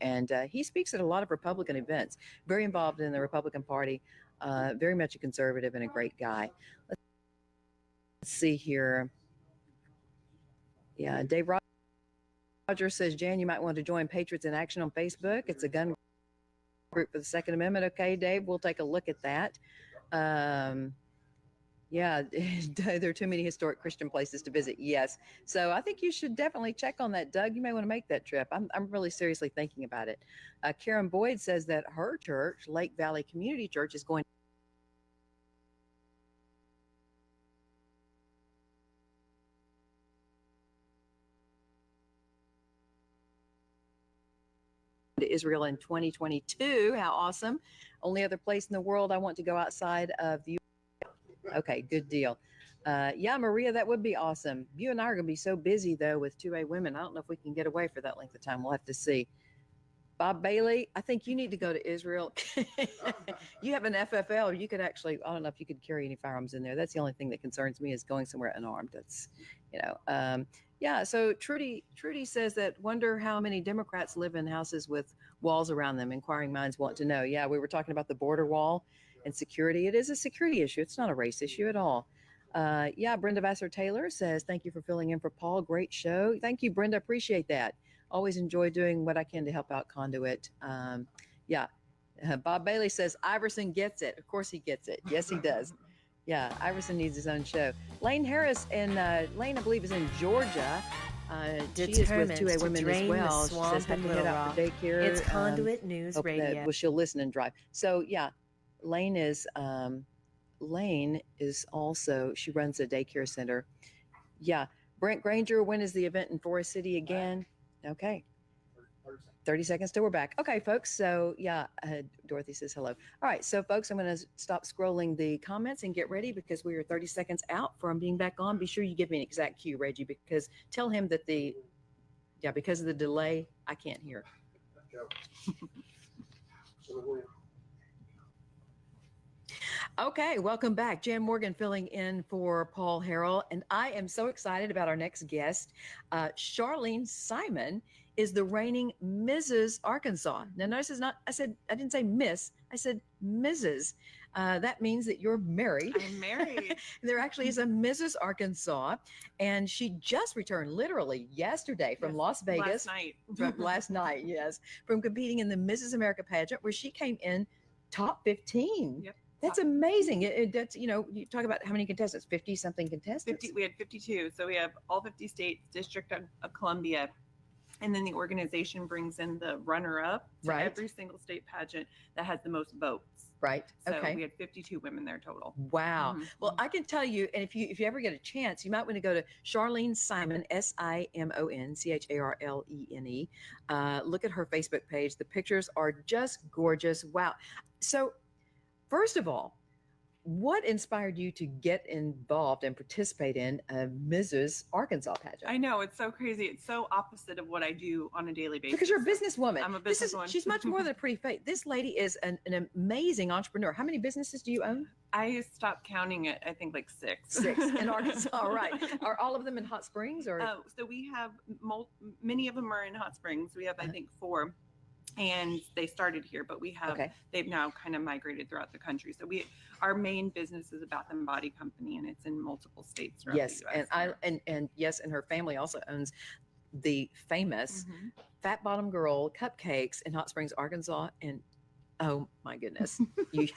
And he speaks at a lot of Republican events, very involved in the Republican Party, very much a conservative and a great guy. Let's see here. Yeah, Dave Roger says, Jan, you might want to join Patriots in Action on Facebook. It's a gun group for the Second Amendment. Okay, Dave, we'll take a look at that. Yeah, there are too many historic Christian places to visit. Yes. So I think you should definitely check on that, Doug. You may want to make that trip. I'm really seriously thinking about it. Karen Boyd says that her church, Lake Valley Community Church, is going to Israel in 2022. How awesome. Only other place in the world I want to go outside of the U.S. Okay, good deal. Yeah, Maria, that would be awesome. You and I are going to be so busy, though, with 2A women. I don't know if we can get away for that length of time. We'll have to see. Bob Bailey, I think you need to go to Israel. You have an FFL. You could actually, I don't know if you could carry any firearms in there. That's the only thing that concerns me is going somewhere unarmed. That's, yeah. So Trudy says that wonder how many Democrats live in houses with walls around them. Inquiring minds want to know. Yeah, we were talking about the border wall and security. It is a security issue. It's not a race issue at all. Yeah, Brenda Vassar-Taylor says, thank you for filling in for Paul. Great show. Thank you, Brenda. Appreciate that. Always enjoy doing what I can to help out Conduit. Yeah. Bob Bailey says, Iverson gets it. Of course he gets it. Yes, he does. Yeah, Iverson needs his own show. Lane Harris, and Lane, I believe, is in Georgia. She is with 2A Women as well. She says, have to head out for daycare. It's Conduit News Radio. Well, she'll listen and drive. So, yeah, Lane is also, she runs a daycare center. Yeah. Brent Granger, when is the event in Forest City again? Okay. 30 seconds till we're back. Okay, folks. So, yeah, Dorothy says hello. All right. So, folks, I'm going to stop scrolling the comments and get ready because we are 30 seconds out from being back on. Be sure you give me an exact cue, Reggie, because tell him that because of the delay, I can't hear. Okay, welcome back. Jan Morgan filling in for Paul Harrell, and I am so excited about our next guest. Charlene Simon is the reigning Mrs. Arkansas. Now, notice I didn't say Miss, I said Mrs. That means that you're married. I'm married. There actually is a Mrs. Arkansas, and she just returned literally yesterday from Las Vegas. Last night, yes, from competing in the Mrs. America pageant, where she came in top 15. Yep. That's amazing. That's, you talk about how many contestants, 50 something contestants. We had 52. So we have all 50 states, District of Columbia. And then the organization brings in the runner-up to every single state pageant that has the most votes. Right. So okay. We had 52 women there total. Wow. Mm-hmm. Well, I can tell you, and if you ever get a chance, you might want to go to Charlene Simon, SIMON, CHARLENE. Look at her Facebook page. The pictures are just gorgeous. Wow. So, first of all, what inspired you to get involved and participate in a Mrs. Arkansas pageant? I know, it's so crazy. It's so opposite of what I do on a daily basis. Because you're a businesswoman. I'm a businesswoman. She's much more than a pretty face. This lady is an amazing entrepreneur. How many businesses do you own? I stopped counting at, I think, like 6. 6 in Arkansas, right. Are all of them in Hot Springs? Or? So we have, many of them are in Hot Springs. We have, I think, 4. And they started here, but they've now kind of migrated throughout the country. So our main business is a Bath and Body company, and it's in multiple states. Yes, the US. and yes, and her family also owns the famous Fat Bottom Girl Cupcakes in Hot Springs, Arkansas, and oh my goodness,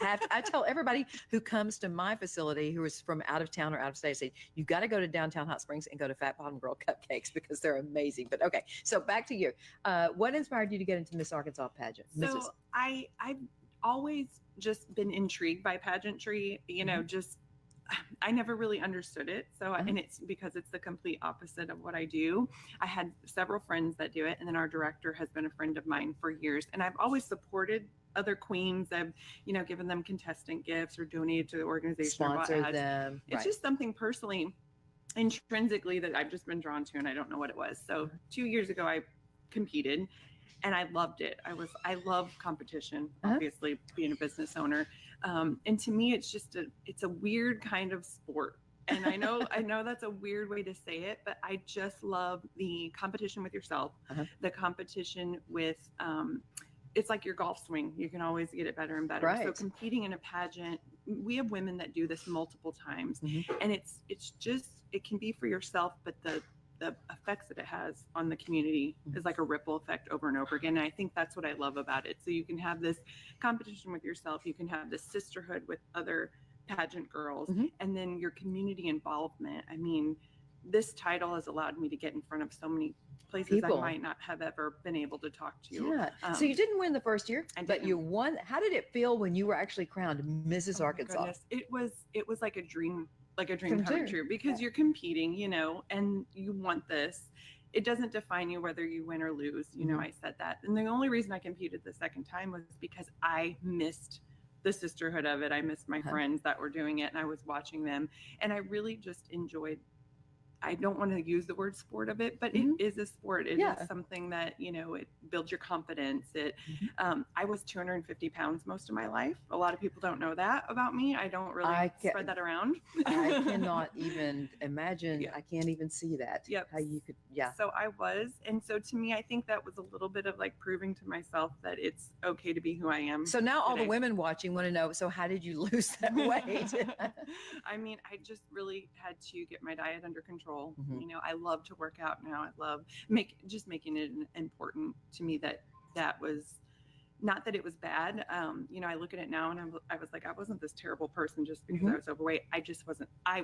I tell everybody who comes to my facility who is from out of town or out of state, I say, you got to go to downtown Hot Springs and go to Fat Bottom Girl Cupcakes because they're amazing. But okay, so back to you. What inspired you to get into Miss Arkansas pageant? So I've always just been intrigued by pageantry, just I never really understood it. So, and it's because it's the complete opposite of what I do. I had several friends that do it. And then our director has been a friend of mine for years. And I've always supported other queens. I've, given them contestant gifts or donated to the organization. Sponsor them. It's just something personally, intrinsically that I've just been drawn to, and I don't know what it was. So 2 years ago, I competed and I loved it. I love competition, obviously being a business owner. And to me, it's a weird kind of sport. And I know that's a weird way to say it, but I just love the competition with yourself, the competition with, it's like your golf swing. You can always get it better and better. Right. So competing in a pageant, we have women that do this multiple times, and it's just, it can be for yourself, but the effects that it has on the community is like a ripple effect over and over again. And I think that's what I love about it. So you can have this competition with yourself, you can have this sisterhood with other pageant girls, and then your community involvement. I mean, this title has allowed me to get in front of so many places I might not have ever been able to talk to. Yeah. So you didn't win the first year, but you won. How did it feel when you were actually crowned Mrs. Arkansas? It was like a dream come true, because you're competing, and you want this. It doesn't define you whether you win or lose. I said that. And the only reason I competed the second time was because I missed the sisterhood of it. I missed my friends that were doing it, and I was watching them, and I really just enjoyed. I don't want to use the word sport of it, but it is a sport. It is something that, it builds your confidence. I was 250 pounds most of my life. A lot of people don't know that about me. I don't really spread that around. I cannot even imagine. I can't even see that. How you could, So I was. And so to me, I think that was a little bit of like proving to myself that it's okay to be who I am. So now all the women watching want to know, so how did you lose that weight? I mean, I just really had to get my diet under control. I love to work out now. I love making it important to me that was not that it was bad. I look at it now and I was like, I wasn't this terrible person just because I was overweight. I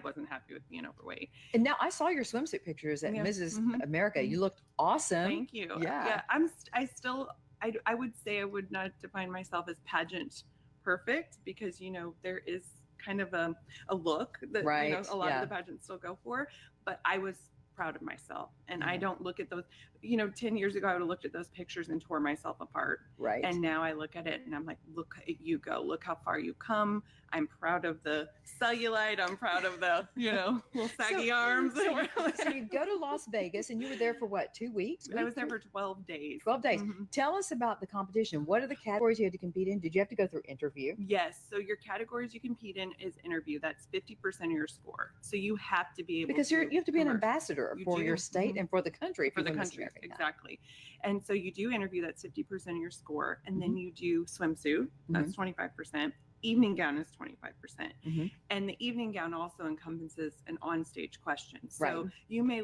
wasn't happy with being overweight. And now I saw your swimsuit pictures at Mrs. America. You looked awesome. Thank you. Yeah. I would say I would not define myself as pageant perfect, because, there is kind of a look that a lot of the pageants still go for, but I was proud of myself. And I don't look at those, 10 years ago, I would have looked at those pictures and tore myself apart. Right. And now I look at it and I'm like, look at you go, look how far you come. I'm proud of the cellulite. I'm proud of the, little saggy arms. So you go to Las Vegas and you were there for what, 2 weeks? I was there for 12 days. 12 days. Tell us about the competition. What are the categories you had to compete in? Did you have to go through interview? Yes. So your categories you compete in is interview. That's 50% of your score. So you have to be able because you have to be an ambassador for your state and for the country. For the country, exactly. And so you do interview, that's 50% of your score. And then you do swimsuit, that's 25%. Evening gown is 25%. And the evening gown also encompasses an onstage question. So you may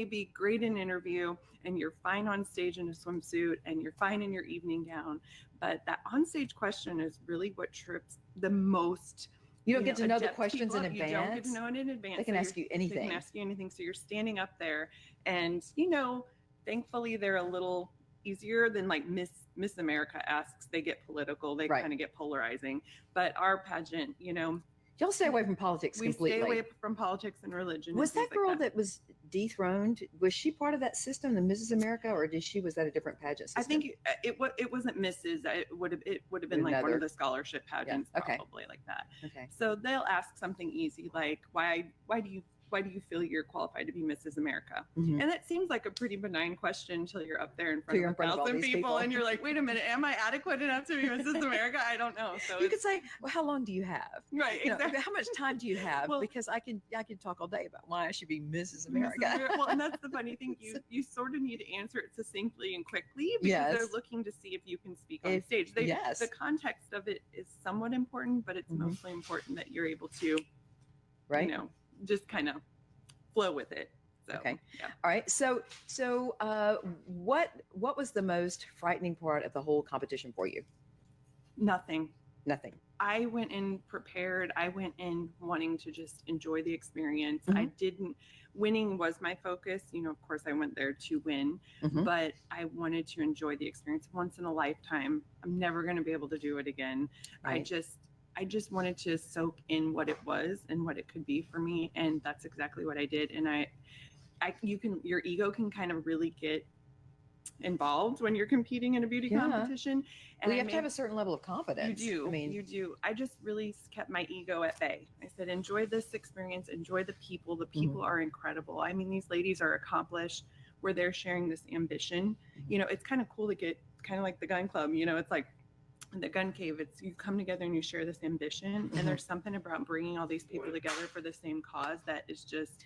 be great in interview and you're fine on stage in a swimsuit and you're fine in your evening gown, but that onstage question is really what trips the most. You don't get to know the questions in advance. You don't get to know it in advance. They can ask you anything. They can ask you anything. So you're standing up there and, thankfully they're a little easier than like Miss America asks. They get political. They kind of get polarizing. But our pageant, y'all stay away from politics completely. We stay away from politics and religion. Was that girl that was dethroned? Was she part of that system, the Mrs. America, or was that a different pageant system? I think it wasn't Mrs. It would have been like one of the scholarship pageants, probably like that. Okay. So they'll ask something easy like, why do you feel you're qualified to be Mrs. America? And that seems like a pretty benign question until you're up there in front of 1,000 people and you're like, wait a minute, am I adequate enough to be Mrs. America? I don't know. So you could say, well, how long do you have? Right. Exactly. How much time do you have? Well, because I can talk all day about why I should be Mrs. America. Well, and that's the funny thing. You sort of need to answer it succinctly and quickly because they're looking to see if you can speak on stage. The context of it is somewhat important, but it's mostly important that you're able to, just kind of flow with it. So, okay. Yeah. All right. So what was the most frightening part of the whole competition for you? Nothing. I went in prepared. I went in wanting to just enjoy the experience. Winning was my focus. Of course I went there to win, but I wanted to enjoy the experience once in a lifetime. I'm never going to be able to do it again. Right. I just wanted to soak in what it was and what it could be for me. And that's exactly what I did. And your ego can kind of really get involved when you're competing in a beauty competition. And you have to have a certain level of confidence. You do. You do. I just really kept my ego at bay. I said, enjoy this experience, enjoy the people. The people are incredible. I mean, these ladies are accomplished where they're sharing this ambition. You know, it's kind of cool to get kind of like the gun club, you know, it's like the gun cave. It's you come together and you share this ambition. And there's something about bringing all these people together for the same cause that is just,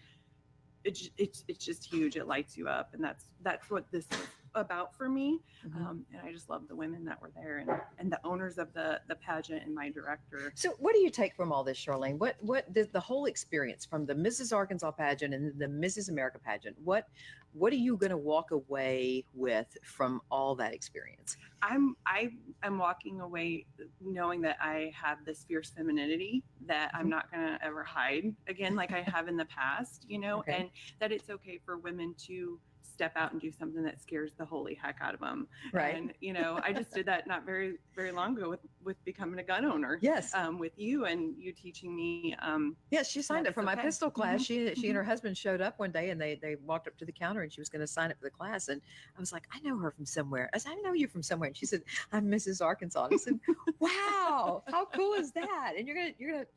it's just huge. It lights you up. And that's what this is about for me. And I just love the women that were there and the owners of the pageant and my director. So what do you take from all this, Charlene? What the whole experience from the Mrs. Arkansas pageant and the Mrs. America pageant, what are you going to walk away with from all that experience? I'm walking away knowing that I have this fierce femininity that I'm not going to ever hide again, like I have in the past, you know, and that it's okay for women to step out and do something that scares the holy heck out of them. Right. And, you know, I just did that not very, very long ago with becoming a gun owner. Yes. With you and you teaching me. Yes, she signed up for my pistol class. She and her husband showed up one day and they walked up to the counter and she was going to sign up for the class. And I was like, I know her from somewhere. I said, I know you from somewhere. And she said, I'm Mrs. Arkansas. And I said, wow, how cool is that? And you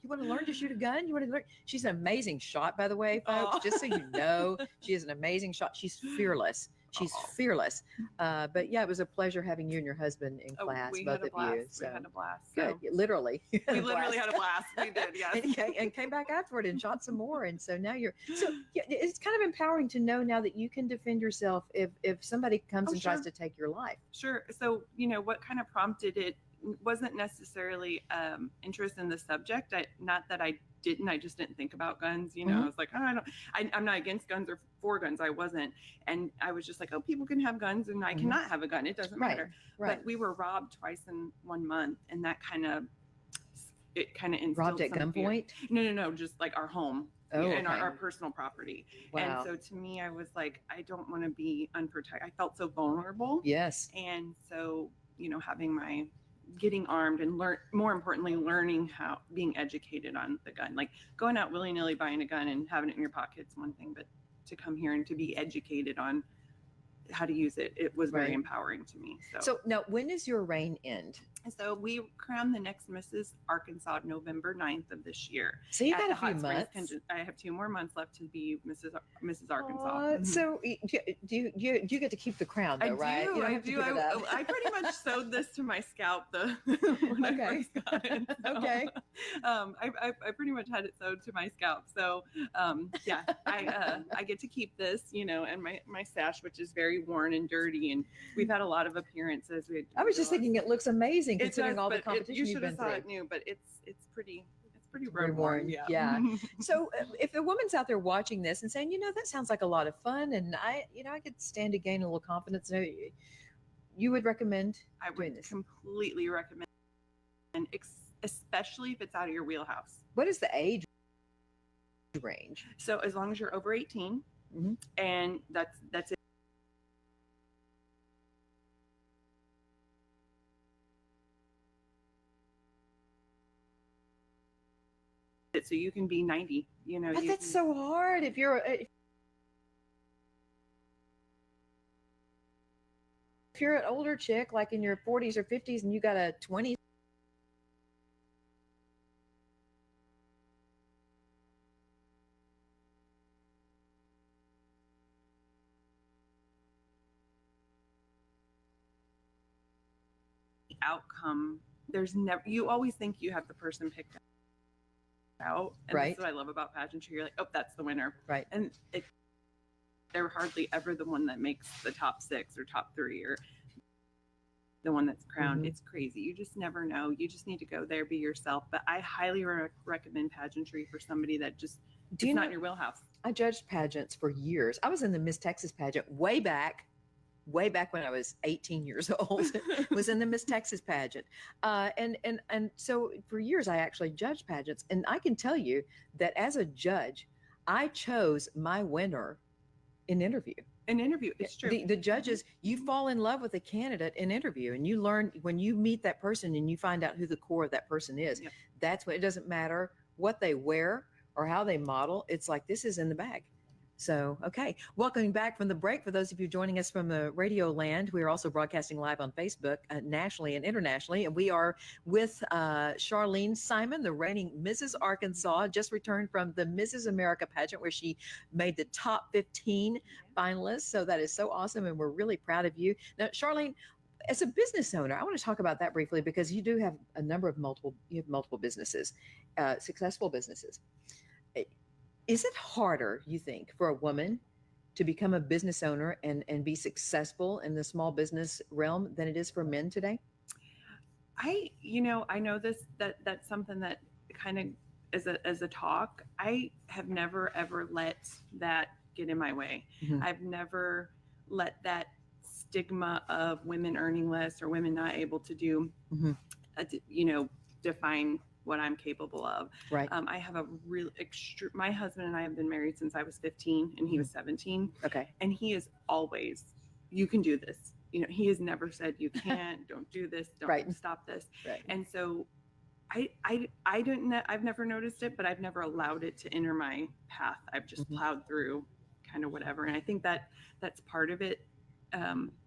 want to learn to shoot a gun? You want to learn? She's an amazing shot, by the way, folks, just so you know, she is an amazing shot. She's fearless. She's fearless. But yeah, it was a pleasure having you and your husband in class, both of you. So. We had a blast. Good. Literally. We literally had a blast. We did, yes. And came back afterward and shot some more. And so now it's kind of empowering to know now that you can defend yourself if somebody comes and tries to take your life. Sure. So, you know, what kind of prompted it wasn't necessarily interest in the subject. Not that I just didn't think about guns. You know, I was like, oh, I'm not against guns or for guns. I wasn't. And I was just like, oh, people can have guns and I cannot have a gun. It doesn't matter. Right. But we were robbed twice in 1 month. And that kind of instilled robbed at gunpoint? No, just like our home. And our personal property. Wow. And so to me, I was like, I don't want to be unprotected. I felt so vulnerable. Yes. And so, you know, getting armed and more importantly, learning how being educated on the gun, like going out willy-nilly buying a gun and having it in your pocket's one thing, but to come here and to be educated on how to use it, it was very empowering to me. So now when does your reign end? So we crowned the next Mrs. Arkansas November 9th of this year. So you've got a few months. I have 2 more months left to be Mrs. Arkansas. So do you get to keep the crown though, right? I do. I pretty much sewed this to my scalp when I first got it. So, okay. I pretty much had it sewed to my scalp. So I get to keep this, you know, and my sash, which is very worn and dirty, and we've had a lot of appearances. I was just thinking it looks amazing considering all the competition you've been through. You should have saw it new, but it's pretty worn. Yeah. So if a woman's out there watching this and saying, you know, that sounds like a lot of fun, and I could stand to gain a little confidence, you would recommend? I would completely recommend, and especially if it's out of your wheelhouse. What is the age range? So as long as you're over 18, and that's it. So you can be 90, you know. But that's so hard if you're an older chick, like in your 40s or 50s, and you got a 20. Outcome, you always think you have the person picked out, and that's what I love about pageantry. You're like, oh, that's the winner, right? And they're hardly ever the one that makes the top 6 or top 3 or the one that's crowned. It's crazy. You just never know. You just need to go there, be yourself. But I highly recommend pageantry for somebody that just not in your wheelhouse. I judged pageants for years. I was in the Miss Texas pageant way back when I was 18 years old. Was in the Miss Texas pageant, and so for years I actually judged pageants, and I can tell you that as a judge, I chose my winner in interview. An interview. It's true. The judges, you fall in love with a candidate in interview, and you learn when you meet that person and you find out who the core of that person is. Yep. That's what, it doesn't matter what they wear or how they model. It's like, this is in the bag. So, okay. Welcoming back from the break, for those of you joining us from the radio land, we are also broadcasting live on Facebook nationally and internationally. And we are with Charlene Simon, the reigning Mrs. Arkansas, just returned from the Mrs. America pageant where she made the top 15 finalists. So that is so awesome. And we're really proud of you. Now, Charlene, as a business owner, I want to talk about that briefly because you do have a number of multiple businesses, successful businesses. Is it harder, you think, for a woman to become a business owner and be successful in the small business realm than it is for men today? I know that's something that kind of as a talk. I have never, ever let that get in my way. Mm-hmm. I've never let that stigma of women earning less or women not able to do, define what I'm capable of. Right. I have a real my husband and I have been married since I was 15 and he was 17. Okay. And he is always, you can do this. He has never said you can't, don't do this, don't stop this. Right. And so I don't know, I've never noticed it, but I've never allowed it to enter my path. I've just plowed through kind of whatever. And I think that's part of it.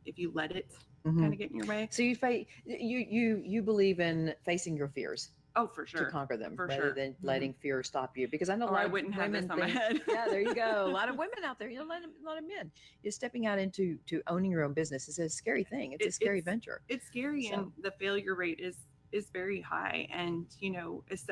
If you let it kind of get in your way. So you believe in facing your fears. Oh, for sure. To conquer them, for rather sure. than letting fear stop you. Because I know I wouldn't have this on my head. Yeah, there you go. A lot of women out there, a lot of men. You're stepping out into owning your own business. It's a scary thing. It's a scary venture. It's scary, and the failure rate is very high. And as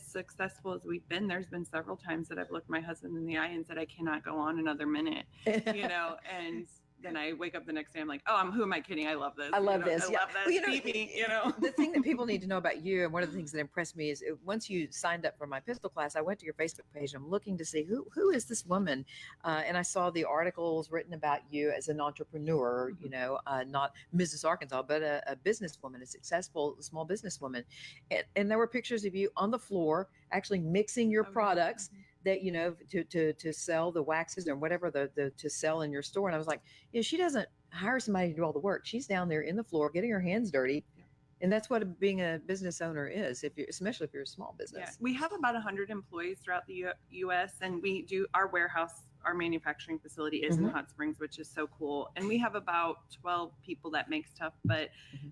successful as we've been, there's been several times that I've looked my husband in the eye and said, I cannot go on another minute. And then I wake up the next day, I'm like, who am I kidding? I love this. I love this. I love this. Beat me, The thing that people need to know about you, and one of the things that impressed me is once you signed up for my pistol class, I went to your Facebook page. I'm looking to see who is this woman, and I saw the articles written about you as an entrepreneur. Not Mrs. Arkansas, but a businesswoman, a successful small businesswoman, and there were pictures of you on the floor actually mixing your products. That to sell the waxes or whatever to sell in your store. And I was like, she doesn't hire somebody to do all the work. She's down there in the floor getting her hands dirty. And that's what being a business owner is, especially if you're a small business. Yeah. We have about 100 employees throughout the U.S. and we do our warehouse. Our manufacturing facility is in Hot Springs, which is so cool. And we have about 12 people that make stuff. But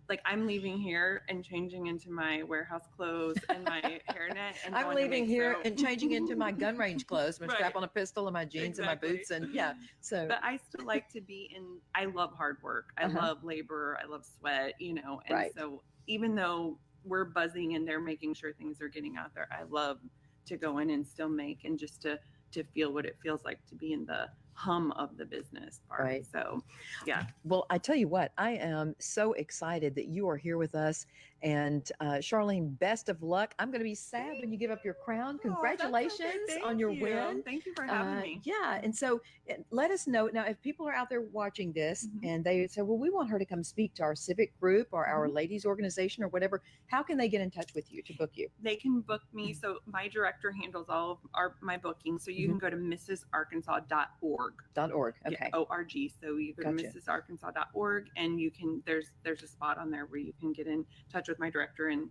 like I'm leaving here and changing into my warehouse clothes and my hairnet. And I'm leaving here and changing into my gun range clothes, my strap on a pistol and my jeans and my boots. And so. But I still like to be I love hard work. I love labor. I love sweat, And so even though we're buzzing and they're making sure things are getting out there, I love to go in and still make and just to feel what it feels like to be in the hum of the business part. Right. So, yeah. Well, I tell you what, I am so excited that you are here with us. And Charlene, best of luck. I'm going to be sad when you give up your crown. Congratulations on your win. Thank you for having me. Yeah. And so let us know now if people are out there watching this and they say, well, we want her to come speak to our civic group or our ladies organization or whatever. How can they get in touch with you to book you? They can book me. So my director handles all of my bookings. So you can go to mrsarkansas.org. .org. Okay. Yeah, O-R-G. So you go to mrsarkansas.org and you can, there's a spot on there where you can get in touch with my director and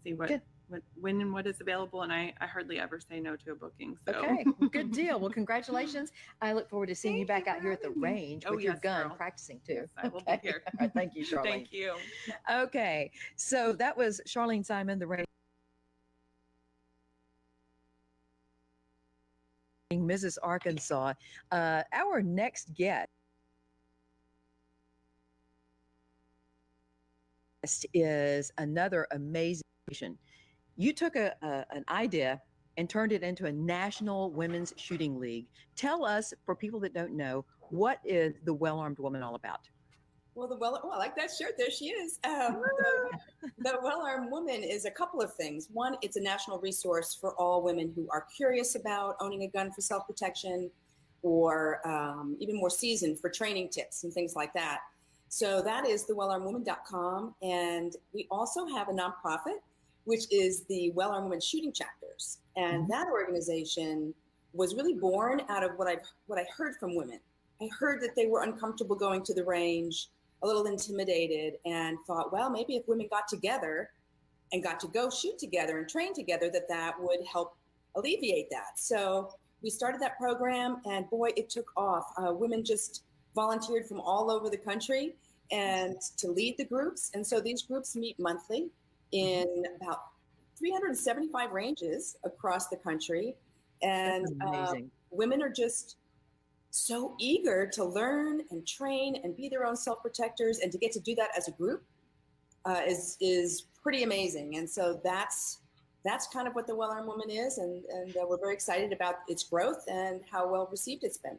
see when and what is available. And I hardly ever say no to a booking. So. Okay, good deal. Well, congratulations. I look forward to seeing you back out here at the range with your gun practicing too. Yes, I will be here. All right, thank you, Charlene. Thank you. Okay, so that was Charlene Simon, the reigning Mrs. Arkansas. Our next guest is another amazing. You took an idea and turned it into a national women's shooting league. Tell us, for people that don't know, what is the Well-Armed Woman all about? Well, I like that shirt. There she is. The Well-Armed Woman is a couple of things. One, it's a national resource for all women who are curious about owning a gun for self-protection or even more seasoned for training tips and things like that. So that is the wellarmedwoman.com. And we also have a nonprofit, which is the Well-Armed Women Shooting Chapters. And that organization was really born out of what I heard from women. I heard that they were uncomfortable going to the range, a little intimidated, and thought, well, maybe if women got together and got to go shoot together and train together, that would help alleviate that. So we started that program, and boy, it took off. Women just volunteered from all over the country and to lead the groups. And so these groups meet monthly in about 375 ranges across the country. And women are just so eager to learn and train and be their own self-protectors, and to get to do that as a group is pretty amazing. And so that's kind of what the Well Armed Woman is, and we're very excited about its growth and how well received it's been.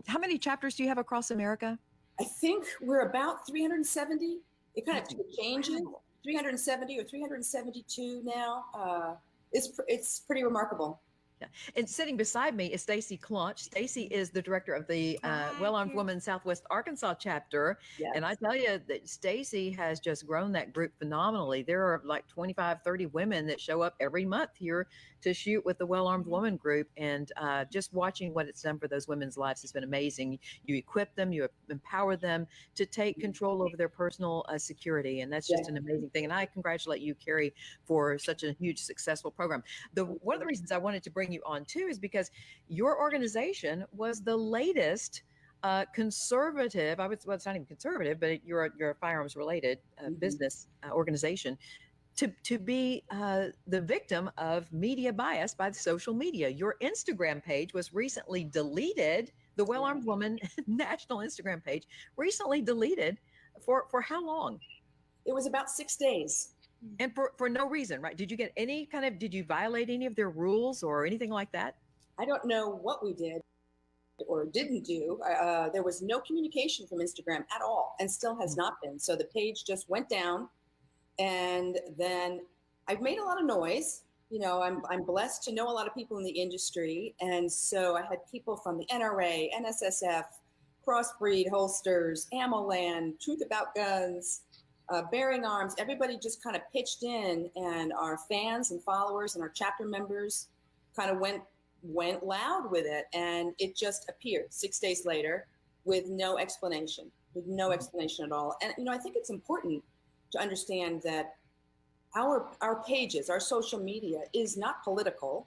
How many chapters do you have across America? I think we're about 370. It kind of changes, 370 or 372 now. It's pretty remarkable. Yeah. And sitting beside me is Stacy Clunch. Stacy is the director of the Well Armed Woman Southwest Arkansas chapter. Yes. And I tell you that Stacy has just grown that group phenomenally. There are like 25, 30 women that show up every month here to shoot with the Well Armed Woman group. And just watching what it's done for those women's lives has been amazing. You equip them, you empower them to take control over their personal security. And that's just an amazing thing. And I congratulate you, Carrie, for such a huge, successful program. One of the reasons I wanted to bring you on too is because your organization was the latest conservative, well, it's not even conservative, but you're a firearms related business organization to be the victim of media bias by the social media. Your Instagram page was recently deleted. The Well Armed Woman national Instagram page recently deleted for how long? It was about 6 days. And for no reason, right? Did you get any did you violate any of their rules or anything like that? I don't know what we did or didn't do. There was no communication from Instagram at all, and still has not been. So the page just went down, and then I've made a lot of noise. You know, I'm blessed to know a lot of people in the industry. And so I had people from the NRA, NSSF, Crossbreed, Holsters, AmmoLand, Truth About Guns, Bearing Arms, everybody just kind of pitched in, and our fans and followers and our chapter members kind of went loud with it, and it just appeared 6 days later with no explanation at all. And you know, I think it's important to understand that our pages, our social media is not political.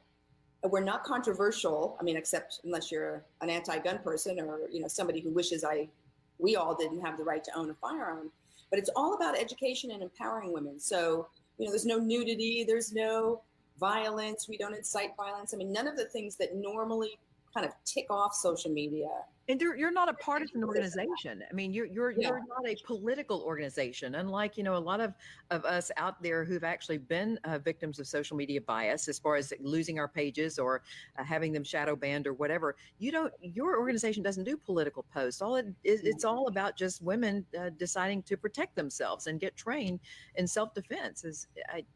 We're not controversial. I mean, except unless you're an anti-gun person or, you know, somebody who wishes we all didn't have the right to own a firearm. But it's all about education and empowering women. So, you know, there's no nudity, there's no violence, we don't incite violence. I mean, none of the things that normally kind of tick off social media. And you're not a partisan organization. I mean, you're not a political organization, unlike, you know, a lot of us out there who've actually been victims of social media bias as far as losing our pages or having them shadow banned or whatever. Your organization doesn't do political posts. It's all about just women deciding to protect themselves and get trained in self-defense.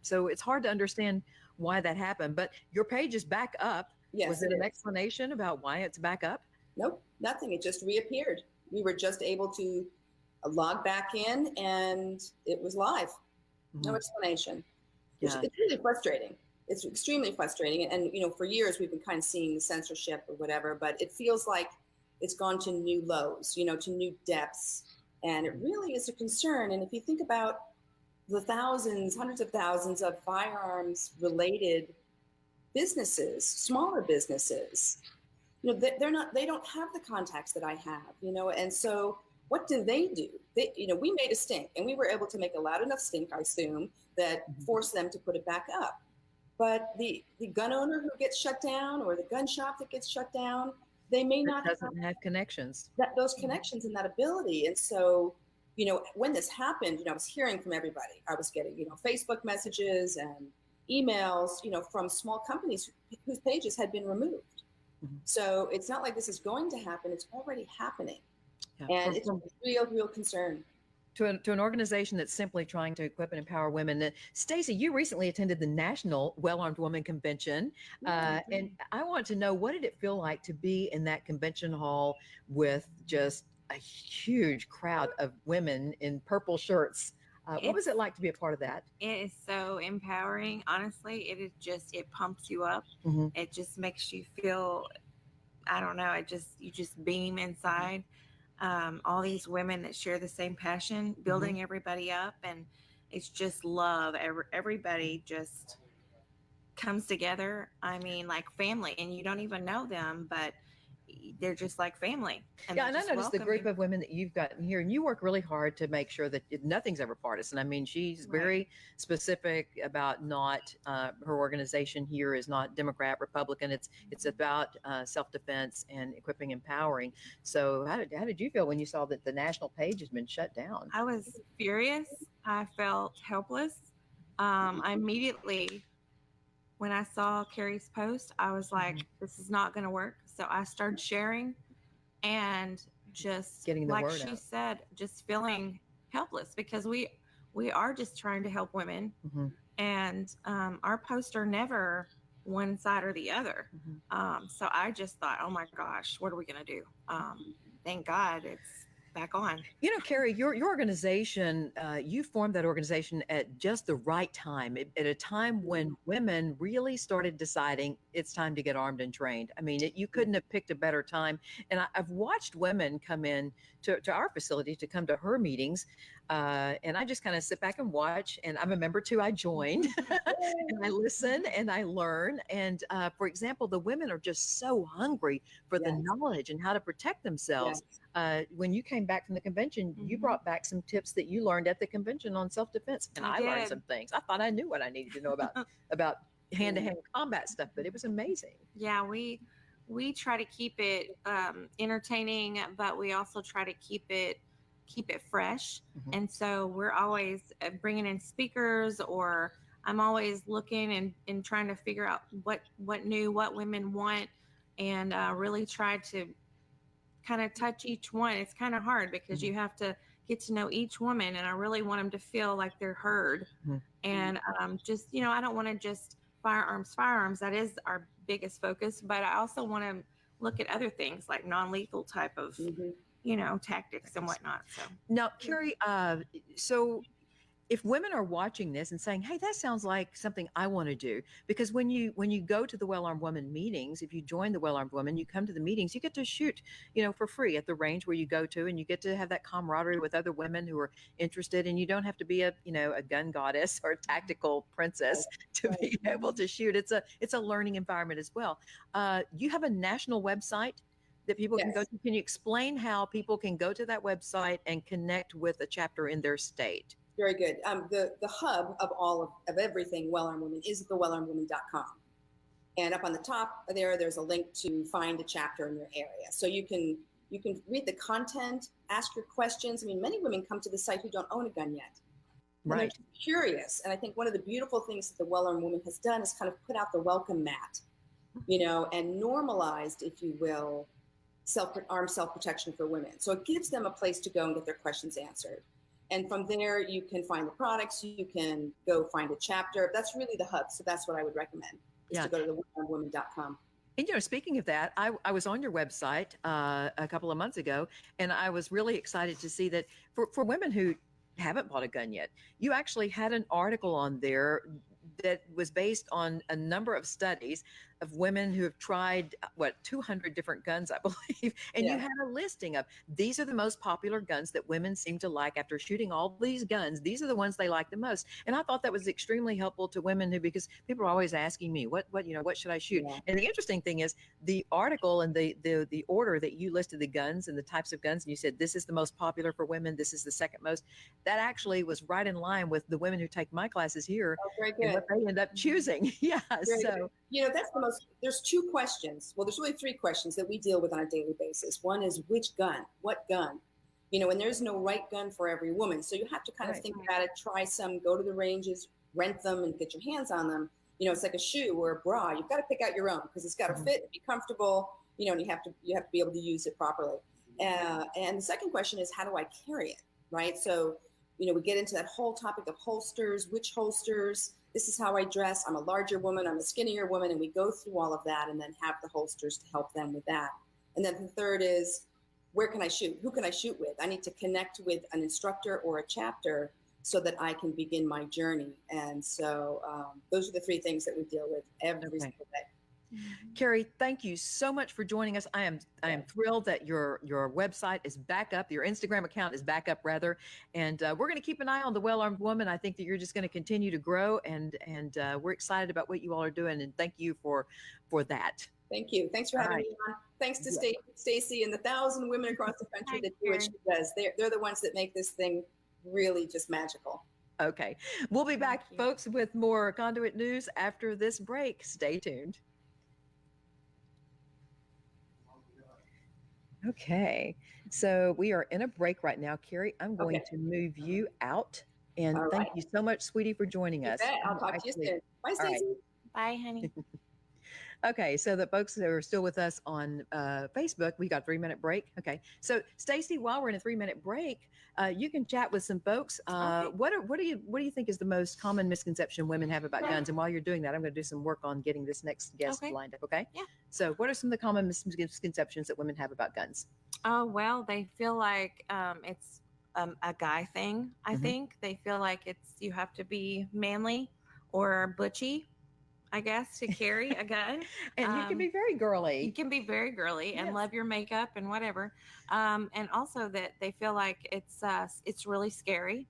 So it's hard to understand why that happened. But your page is back up. Yes, was it an explanation about why it's back up? Nope, nothing. It just reappeared. We were just able to log back in, and it was live. No explanation. It's really frustrating. It's extremely frustrating. And, you know, for years we've been kind of seeing the censorship or whatever, but it feels like it's gone to new lows, you know, to new depths. And it really is a concern. And if you think about the thousands, hundreds of thousands of firearms related businesses, smaller businesses, you know, they don't have the contacts that I have, you know, and so what do? You know, we made a stink, and we were able to make a loud enough stink, I assume, that forced them to put it back up. But the gun owner who gets shut down, or the gun shop that gets shut down, they may not have connections. Those connections and that ability. And so, you know, when this happened, you know, I was hearing from everybody. I was getting, you know, Facebook messages and emails, you know, from small companies whose pages had been removed. So it's not like this is going to happen. It's already happening. Yeah. And it's a real concern. To an organization that's simply trying to equip and empower women. Stacey, you recently attended the National Well Armed Woman Convention. And I want to know, what did it feel like to be in that convention hall with just a huge crowd of women in purple shirts? What was it like to be a part of that? It is so empowering. Honestly, it pumps you up. It just makes you feel I don't know, you just beam inside. All these women that share the same passion, building everybody up, and it's just love. Everybody just comes together. I mean, like family, and you don't even know them, but they're just like family. And I noticed the group of women that you've gotten here, and you work really hard to make sure that nothing's ever partisan. I mean, she's very specific about not her organization here is not Democrat, Republican. It's about self-defense and equipping, empowering. So how did you feel when you saw that the national page has been shut down? I was furious. I felt helpless. I immediately, when I saw Carrie's post, I was like, this is not going to work. So I started sharing and just getting the like word she out. said, just feeling helpless because we are just trying to help women. And our posts are never one side or the other. So I just thought, oh my gosh, what are we going to do? Thank God it's back on. You know, Carrie, your organization, you formed that organization at just the right time, at a time when women really started deciding it's time to get armed and trained. I mean, you couldn't have picked a better time. And I've watched women come in to our facility to come to her meetings. And I just kind of sit back and watch, and I'm a member too. I joined and I listen and I learn. And for example, the women are just so hungry for the knowledge and how to protect themselves. When you came back from the convention, you brought back some tips that you learned at the convention on self-defense. And I learned some things. I thought I knew what I needed to know about hand-to-hand combat stuff, but it was amazing. Yeah, we try to keep it entertaining, but we also try to keep it fresh. And so we're always bringing in speakers, or I'm always looking and trying to figure out what women want, and really try to kind of touch each one. It's kind of hard because you have to get to know each woman, and I really want them to feel like they're heard. And just, I don't want to just firearms. That is our biggest focus, but I also want to look at other things like non-lethal type of tactics and whatnot. So now, Carrie, so if women are watching this and saying, hey, that sounds like something I want to do, because when you go to the Well-Armed Woman meetings, if you join the Well-Armed Woman, you come to the meetings, you get to shoot, for free at the range where you go to, and you get to have that camaraderie with other women who are interested, and you don't have to be a gun goddess or a tactical princess to be able to shoot. It's a learning environment as well. You have a national website that people can go to. Can you explain how people can go to that website and connect with a chapter in their state? Very good. The hub of all of everything Well-Armed Women is thewelarmedwoman.com. And up on the top there's a link to find a chapter in your area. So you can read the content, ask your questions. I mean, many women come to the site who don't own a gun yet. And they're curious. And I think one of the beautiful things that the Well-Armed Woman has done is kind of put out the welcome mat, and normalized, if you will, armed self-protection for women. So it gives them a place to go and get their questions answered. And from there, you can find the products, you can go find a chapter. That's really the hub. So that's what I would recommend, is to go to thewelarmedwoman.com. And, speaking of that, I was on your website a couple of months ago, and I was really excited to see that for women who haven't bought a gun yet, you actually had an article on there that was based on a number of studies of women who have tried 200 different guns, I believe. And you had a listing of, these are the most popular guns that women seem to like after shooting all these guns. These are the ones they like the most. And I thought that was extremely helpful to women because people are always asking me, what should I shoot? And the interesting thing is the article and the order that you listed the guns and the types of guns, and you said, this is the most popular for women, this is the second most. That actually was right in line with the women who take my classes here. Oh, very good. And what they end up choosing. Very good. That's the most, there's two questions. Well, there's really three questions that we deal with on a daily basis. One is which gun, what gun? And there's no right gun for every woman. So you have to kind of think about it, try some, go to the ranges, rent them and get your hands on them. It's like a shoe or a bra. You've got to pick out your own because it's got to fit and be comfortable, and you have to be able to use it properly. And the second question is, how do I carry it? Right. So, we get into that whole topic of holsters, which holsters. This is how I dress. I'm a larger woman. I'm a skinnier woman. And we go through all of that and then have the holsters to help them with that. And then the third is, where can I shoot? Who can I shoot with? I need to connect with an instructor or a chapter so that I can begin my journey. And so those are the three things that we deal with every single day. Carrie, thank you so much for joining us. I am thrilled that your website is back up, your Instagram account is back up rather, and we're going to keep an eye on the Well-Armed Woman. I think that you're just going to continue to grow, and we're excited about what you all are doing, and thank you for that. Thank you. Thanks for having me on. Thanks to Stacy and the 1,000 women across the country that do what she does. They're the ones that make this thing really just magical. Okay. We'll be back, folks, with more Conduit News after this break. Stay tuned. Okay. So we are in a break right now. Carrie, I'm going to move you out. And thank you so much, sweetie, for joining us. I'll talk to you soon. Bye, Stacy. Bye, honey. Okay, so the folks that are still with us on Facebook, we got a 3-minute break. Okay, so Stacy, while we're in a 3-minute break, you can chat with some folks. What do you think is the most common misconception women have about guns? And while you're doing that, I'm going to do some work on getting this next guest lined up. Okay. Yeah. So, what are some of the common misconceptions that women have about guns? Oh well, they feel like it's a guy thing. I think they feel like you have to be manly or butchy, I guess, to carry a gun. And you can be very girly. You can be very girly and love your makeup and whatever. And also that they feel like it's really scary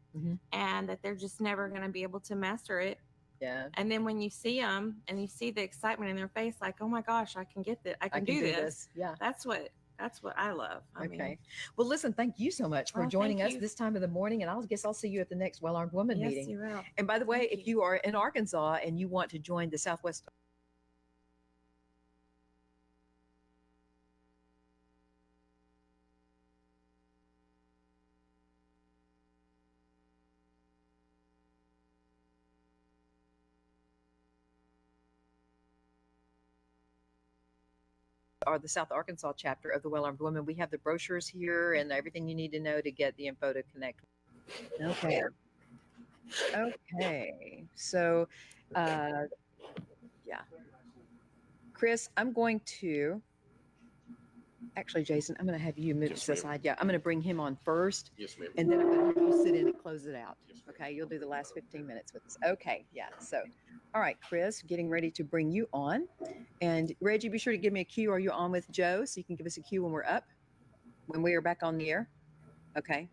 and that they're just never going to be able to master it. Yeah. And then when you see them and you see the excitement in their face, like, oh my gosh, I can get this. I can do this. Yeah. That's what I love. I mean, well, listen, thank you so much for joining us this time of the morning. And I guess I'll see you at the next Well-Armed Woman meeting. Yes, you will. And by the way, if you are in Arkansas and you want to join the Southwest or the South Arkansas chapter of the Well-Armed Woman, we have the brochures here and everything you need to know to get the info to connect. Okay. So, Chris, I'm going to, actually, Jason, I'm going to have you move to the side. Yeah, I'm going to bring him on first. Yes, ma'am. And then I'm going to have you sit in and close it out. Okay, you'll do the last 15 minutes with us. Okay, yeah. So, all right, Chris, getting ready to bring you on. And Reggie, be sure to give me a cue. Are you on with Joe? So you can give us a cue when we're up, when we are back on the air. Okay.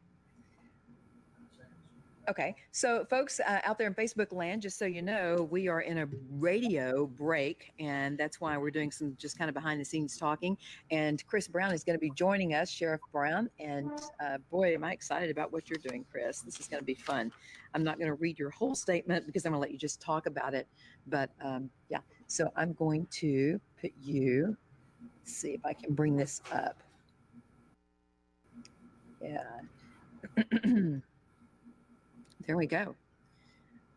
Okay, so folks out there in Facebook land, just so you know, we are in a radio break, and that's why we're doing some just kind of behind the scenes talking. And Chris Brown is going to be joining us, Sheriff Brown. And boy, am I excited about what you're doing, Chris. This is going to be fun. I'm not going to read your whole statement because I'm going to let you just talk about it. But yeah, so I'm going to put you, let's see if I can bring this up. Yeah. There we go.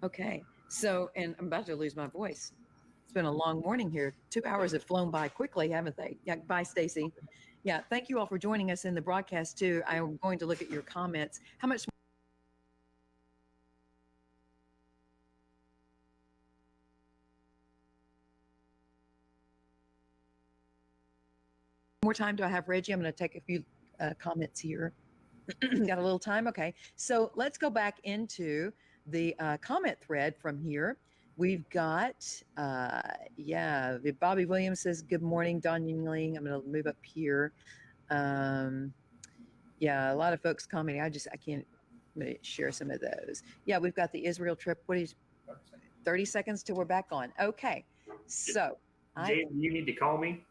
Okay. So, and I'm about to lose my voice. It's been a long morning here. 2 hours have flown by quickly, haven't they? Yeah. Bye, Stacy. Yeah. Thank you all for joining us in the broadcast too. I'm going to look at your comments. How much more time do I have, Reggie? I'm going to take a few comments here. Got a little time? Okay. So let's go back into the comment thread from here. We've got, Bobby Williams says, good morning, Don Yingling. I'm going to move up here. A lot of folks commenting. I can't share some of those. Yeah, we've got the Israel trip. What is 30 seconds till we're back on? Okay. So. Jay, you need to call me?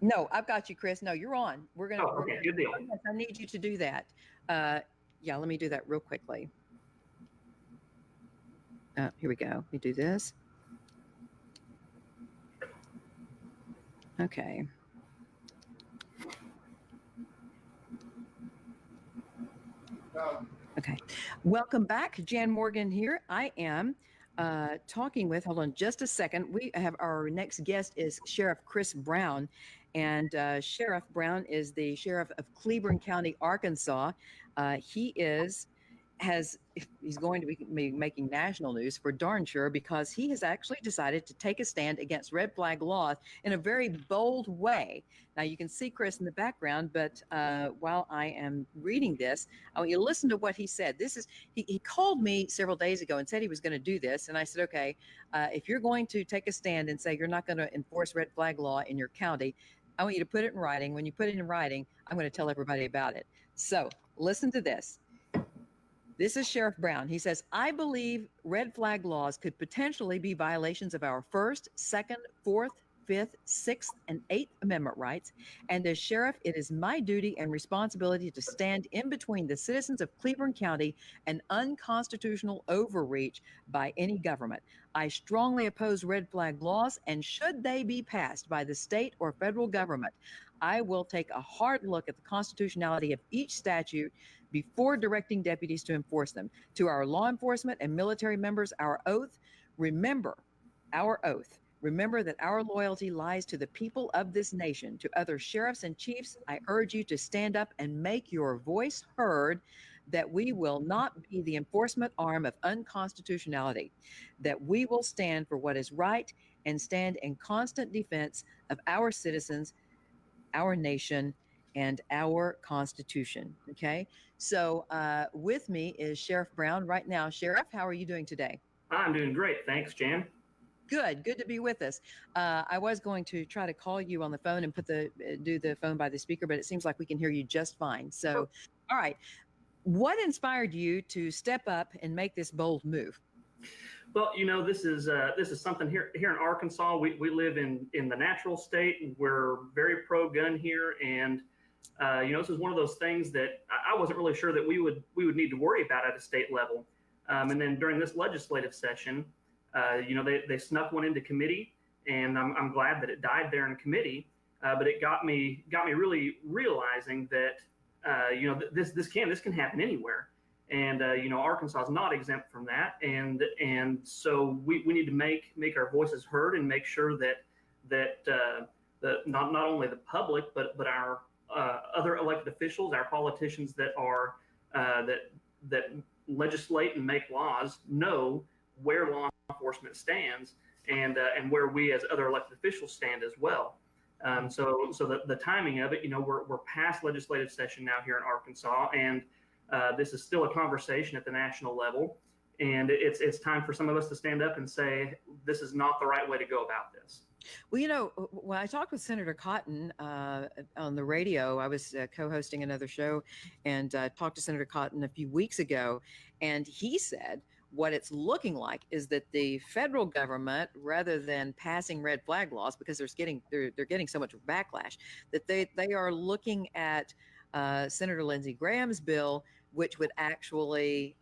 No, I've got you, Chris. No, you're on. We're going to. Oh, okay, good deal. I need you to do that. Let me do that real quickly. Here we go. Let me do this. Okay. Okay. Welcome back. Jan Morgan here. I am talking with, hold on just a second. We have our next guest is Sheriff Chris Brown. And Sheriff Brown is the sheriff of Cleburne County, Arkansas. He is he's going to be making national news for darn sure, because he has actually decided to take a stand against red flag laws in a very bold way. Now you can see Chris in the background, but while I am reading this, I want you to listen to what he said. He called me several days ago and said he was going to do this, and I said, okay, if you're going to take a stand and say you're not going to enforce red flag law in your county, I want you to put it in writing. When you put it in writing, I'm going to tell everybody about it. So listen to this. This is Sheriff Brown. He says, I believe red flag laws could potentially be violations of our First, Second, Fourth, Fifth, Sixth, and Eighth Amendment rights. And as sheriff, it is my duty and responsibility to stand in between the citizens of Cleveland County and unconstitutional overreach by any government. I strongly oppose red flag laws, and should they be passed by the state or federal government, I will take a hard look at the constitutionality of each statute before directing deputies to enforce them. To our law enforcement and military members, our oath, remember that our loyalty lies to the people of this nation. To other sheriffs and chiefs, I urge you to stand up and make your voice heard, that we will not be the enforcement arm of unconstitutionality, that we will stand for what is right and stand in constant defense of our citizens, our nation, and our Constitution. Okay, so with me is Sheriff Brown right now. Sheriff, how are you doing today? I'm doing great. Thanks, Jan. Good to be with us. I was going to try to call you on the phone and do the phone by the speaker, but it seems like we can hear you just fine. So, all right. What inspired you to step up and make this bold move? Well, this is something here in Arkansas. We live in the natural state. We're very pro-gun here, and this is one of those things that I wasn't really sure that we would need to worry about at a state level. And then during this legislative session, they snuck one into committee, and I'm glad that it died there in committee. But it got me really realizing that this can happen anywhere. And Arkansas is not exempt from that, and so we need to make our voices heard and make sure that not only the public but our other elected officials, our politicians that are that legislate and make laws, know where law enforcement stands and where we as other elected officials stand as well. So the timing of it, we're past legislative session now here in Arkansas, and this is still a conversation at the national level, and it's time for some of us to stand up and say, this is not the right way to go about this. Well, when I talked with Senator Cotton on the radio, I was co-hosting another show and talked to Senator Cotton a few weeks ago, and he said what it's looking like is that the federal government, rather than passing red flag laws because they're getting so much backlash, that they are looking at Senator Lindsey Graham's bill, which would actually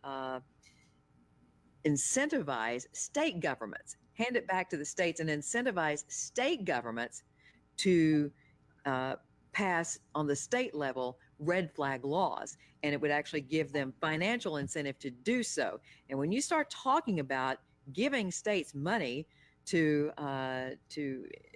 incentivize state governments, hand it back to the states and incentivize state governments to pass on the state level red flag laws. And it would actually give them financial incentive to do so. And when you start talking about giving states money to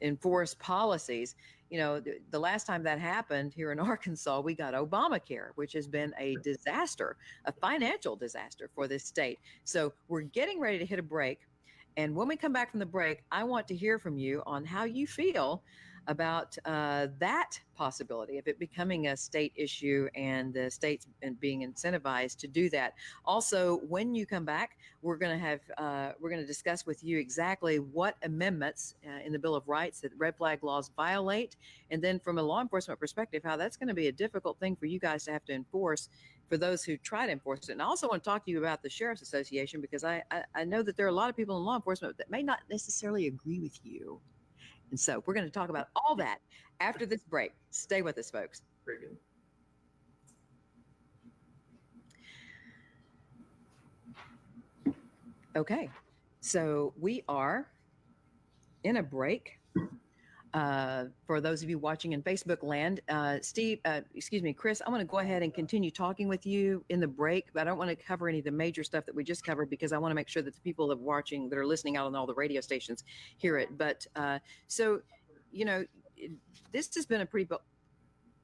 enforce policies, the last time that happened here in Arkansas, we got Obamacare, which has been a disaster, a financial disaster for this state. So we're getting ready to hit a break. And when we come back from the break, I want to hear from you on how you feel about that possibility of it becoming a state issue and the states being incentivized to do that. Also, when you come back, we're going to discuss with you exactly what amendments in the Bill of Rights that red flag laws violate, and then from a law enforcement perspective, how that's going to be a difficult thing for you guys to have to enforce for those who try to enforce it. And I also want to talk to you about the Sheriff's Association, because I know that there are a lot of people in law enforcement that may not necessarily agree with you. And so we're going to talk about all that after this break. Stay with us, folks. Very good. Okay, so we are in a break. For those of you watching in Facebook land, Chris, I'm going to go ahead and continue talking with you in the break, but I don't want to cover any of the major stuff that we just covered, because I want to make sure that the people that are listening out on all the radio stations hear it. But this has been a pretty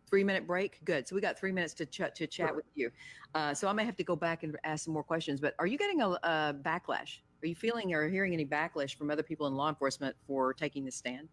3-minute break? Good. So we got 3 minutes to chat with you. So I may have to go back and ask some more questions, but are you getting a backlash? Are you feeling or hearing any backlash from other people in law enforcement for taking this stand?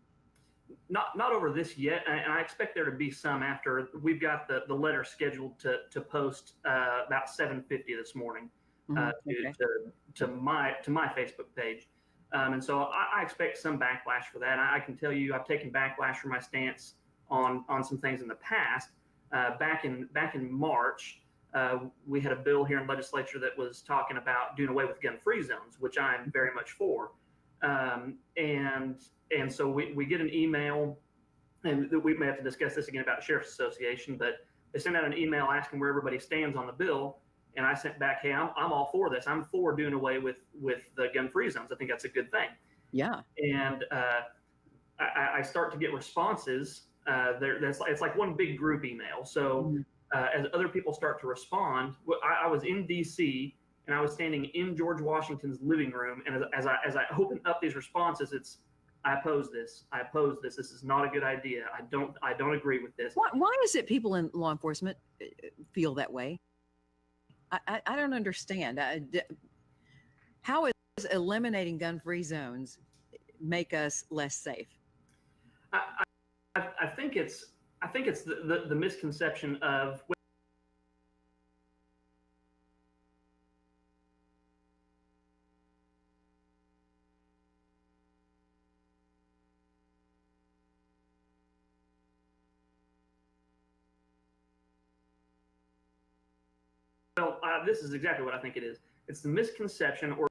Not over this yet, and I expect there to be some after. We've got the letter scheduled to post about 7:50 this morning to my Facebook page, and so I expect some backlash for that. I can tell you, I've taken backlash for my stance on some things in the past. Back in March, we had a bill here in legislature that was talking about doing away with gun-free zones, which I'm very much for, and so we get an email, and we may have to discuss this again about the Sheriff's Association, but they sent out an email asking where everybody stands on the bill. And I sent back, hey, I'm all for this. I'm for doing away with the gun-free zones. I think that's a good thing. Yeah. And I start to get responses. It's like one big group email. So as other people start to respond, I was in D.C., and I was standing in George Washington's living room. And as I open up these responses, it's, I oppose this. I oppose this. This is not a good idea. I don't agree with this. Why is it people in law enforcement feel that way? I don't understand. How is eliminating gun-free zones make us less safe? I think it's the misconception of. Well, this is exactly what I think it is. It's the misconception or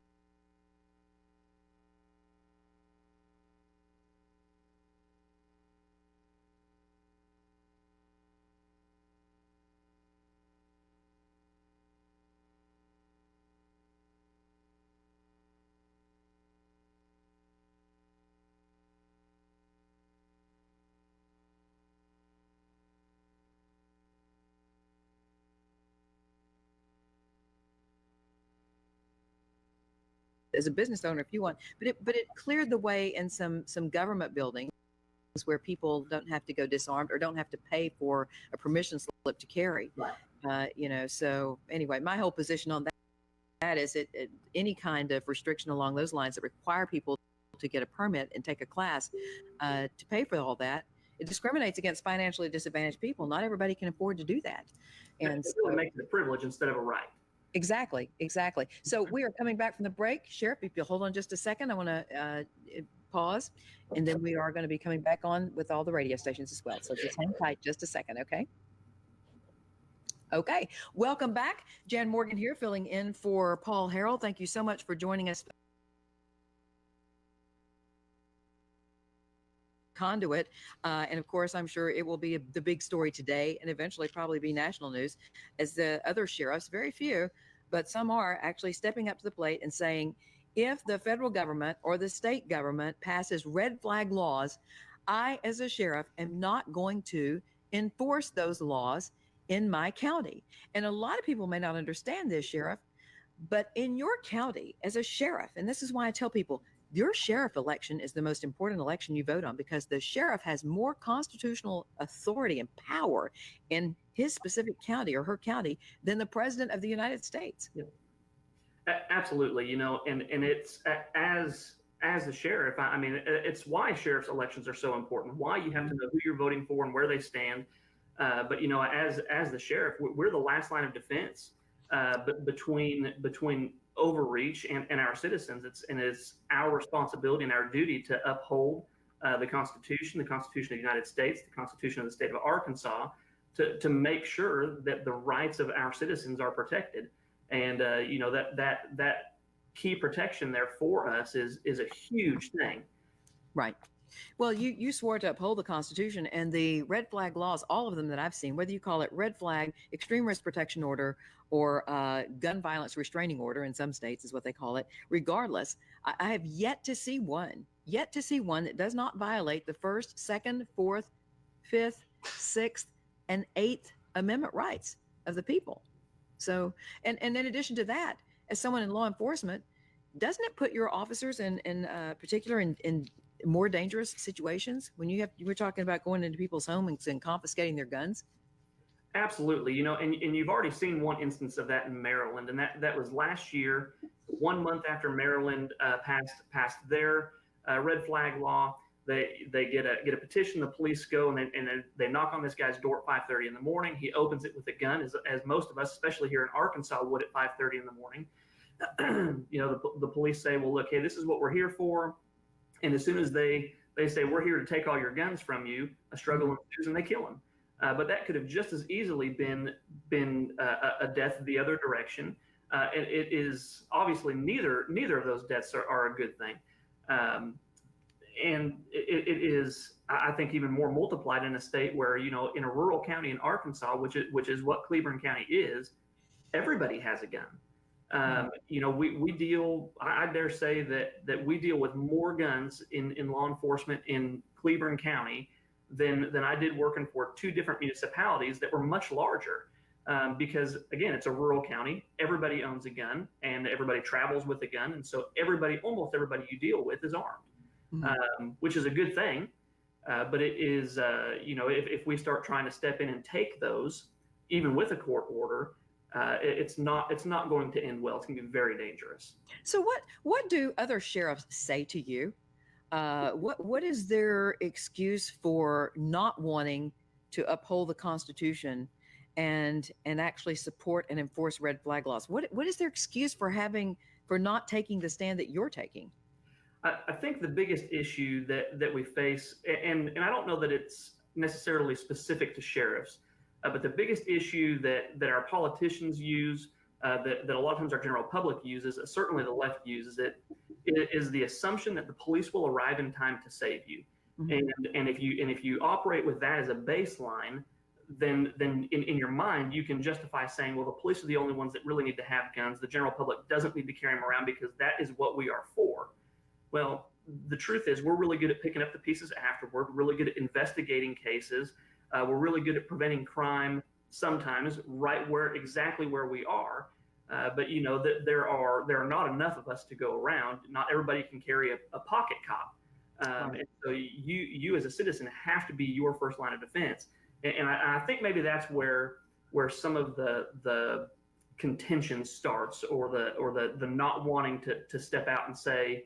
as a business owner if you want, but it cleared the way in some government buildings where people don't have to go disarmed or don't have to pay for a permission slip to carry. Right. So anyway, my whole position on that is any kind of restriction along those lines that require people to get a permit and take a class to pay for all that, it discriminates against financially disadvantaged people. Not everybody can afford to do that. And it really makes it a privilege instead of a right. Exactly. So we are coming back from the break. Sheriff, if you'll hold on just a second, I want to pause, and then we are going to be coming back on with all the radio stations as well. So just hang tight just a second, okay? Okay. Welcome back. Jan Morgan here, filling in for Paul Harrell. Thank you so much for joining us. Conduit, and of course I'm sure it will be the big story today and eventually probably be national news, as the other sheriffs, very few, but some are actually stepping up to the plate and saying, if the federal government or the state government passes red flag laws, I as a sheriff am not going to enforce those laws in my county. And a lot of people may not understand this, Sheriff, but in your county as a sheriff, and this is why I tell people, your sheriff election is the most important election you vote on, because the sheriff has more constitutional authority and power in his specific county or her county than the president of the United States. Yeah. Absolutely. And it's as a sheriff, I mean, it's why sheriff's elections are so important, why you have to know who you're voting for and where they stand. But, as the sheriff, we're the last line of defense but between overreach and our citizens. It's our responsibility and our duty to uphold the Constitution of the United States, the Constitution of the state of Arkansas, to make sure that the rights of our citizens are protected. And that key protection there for us is a huge thing. Right. Well, you swore to uphold the Constitution, and the red flag laws, all of them that I've seen, whether you call it red flag, extreme risk protection order, or gun violence restraining order in some states is what they call it. Regardless, I have yet to see one that does not violate the First, Second, Fourth, Fifth, Sixth, and Eighth Amendment rights of the people. So, and in addition to that, as someone in law enforcement, doesn't it put your officers in particular in more dangerous situations when we're talking about going into people's homes and confiscating their guns? Absolutely. You know, and you've already seen one instance of that in Maryland, and that was last year, 1 month after Maryland passed their red flag law. They get a petition. The police go and they knock on this guy's door at 5:30 in the morning. He opens it with a gun, as most of us, especially here in Arkansas, would at 5:30 in the morning. You know, the police say, well, look, hey, this is what we're here for. And as soon as they say, we're here to take all your guns from you, a struggle ensues and they kill him. But that could have just as easily been a death the other direction. And it is obviously neither of those deaths are a good thing. And it is, I think, even more multiplied in a state where, you know, in a rural county in Arkansas, which is what Cleburne County is, everybody has a gun. You know, we deal, I dare say that we deal with more guns in law enforcement in Cleburne County than I did working for 2 different municipalities that were much larger. Because again, it's a rural county. Everybody owns a gun and everybody travels with a gun. And so almost everybody you deal with is armed, which is a good thing. But it is, you know, if we start trying to step in and take those, even with a court order, it's not going to end well. It's going to be very dangerous. So what do other sheriffs say to you? What is their excuse for not wanting to uphold the Constitution and actually support and enforce red flag laws? What is their excuse for not taking the stand that you're taking? I think the biggest issue that we face, and I don't know that it's necessarily specific to sheriffs, but the biggest issue that our politicians use, that a lot of times our general public uses, certainly the left uses it, is the assumption that the police will arrive in time to save you. And if you operate with that as a baseline, then in your mind you can justify saying, well, the police are the only ones that really need to have guns. The general public doesn't need to carry them around because that is what we are for. Well, the truth is we're really good at picking up the pieces afterward. We're really good at investigating cases. We're really good at preventing crime sometimes exactly where we are. But you know that there are not enough of us to go around. Not everybody can carry a pocket cop. And so you as a citizen have to be your first line of defense. And I think maybe that's where some of the contention starts, or the not wanting to step out and say,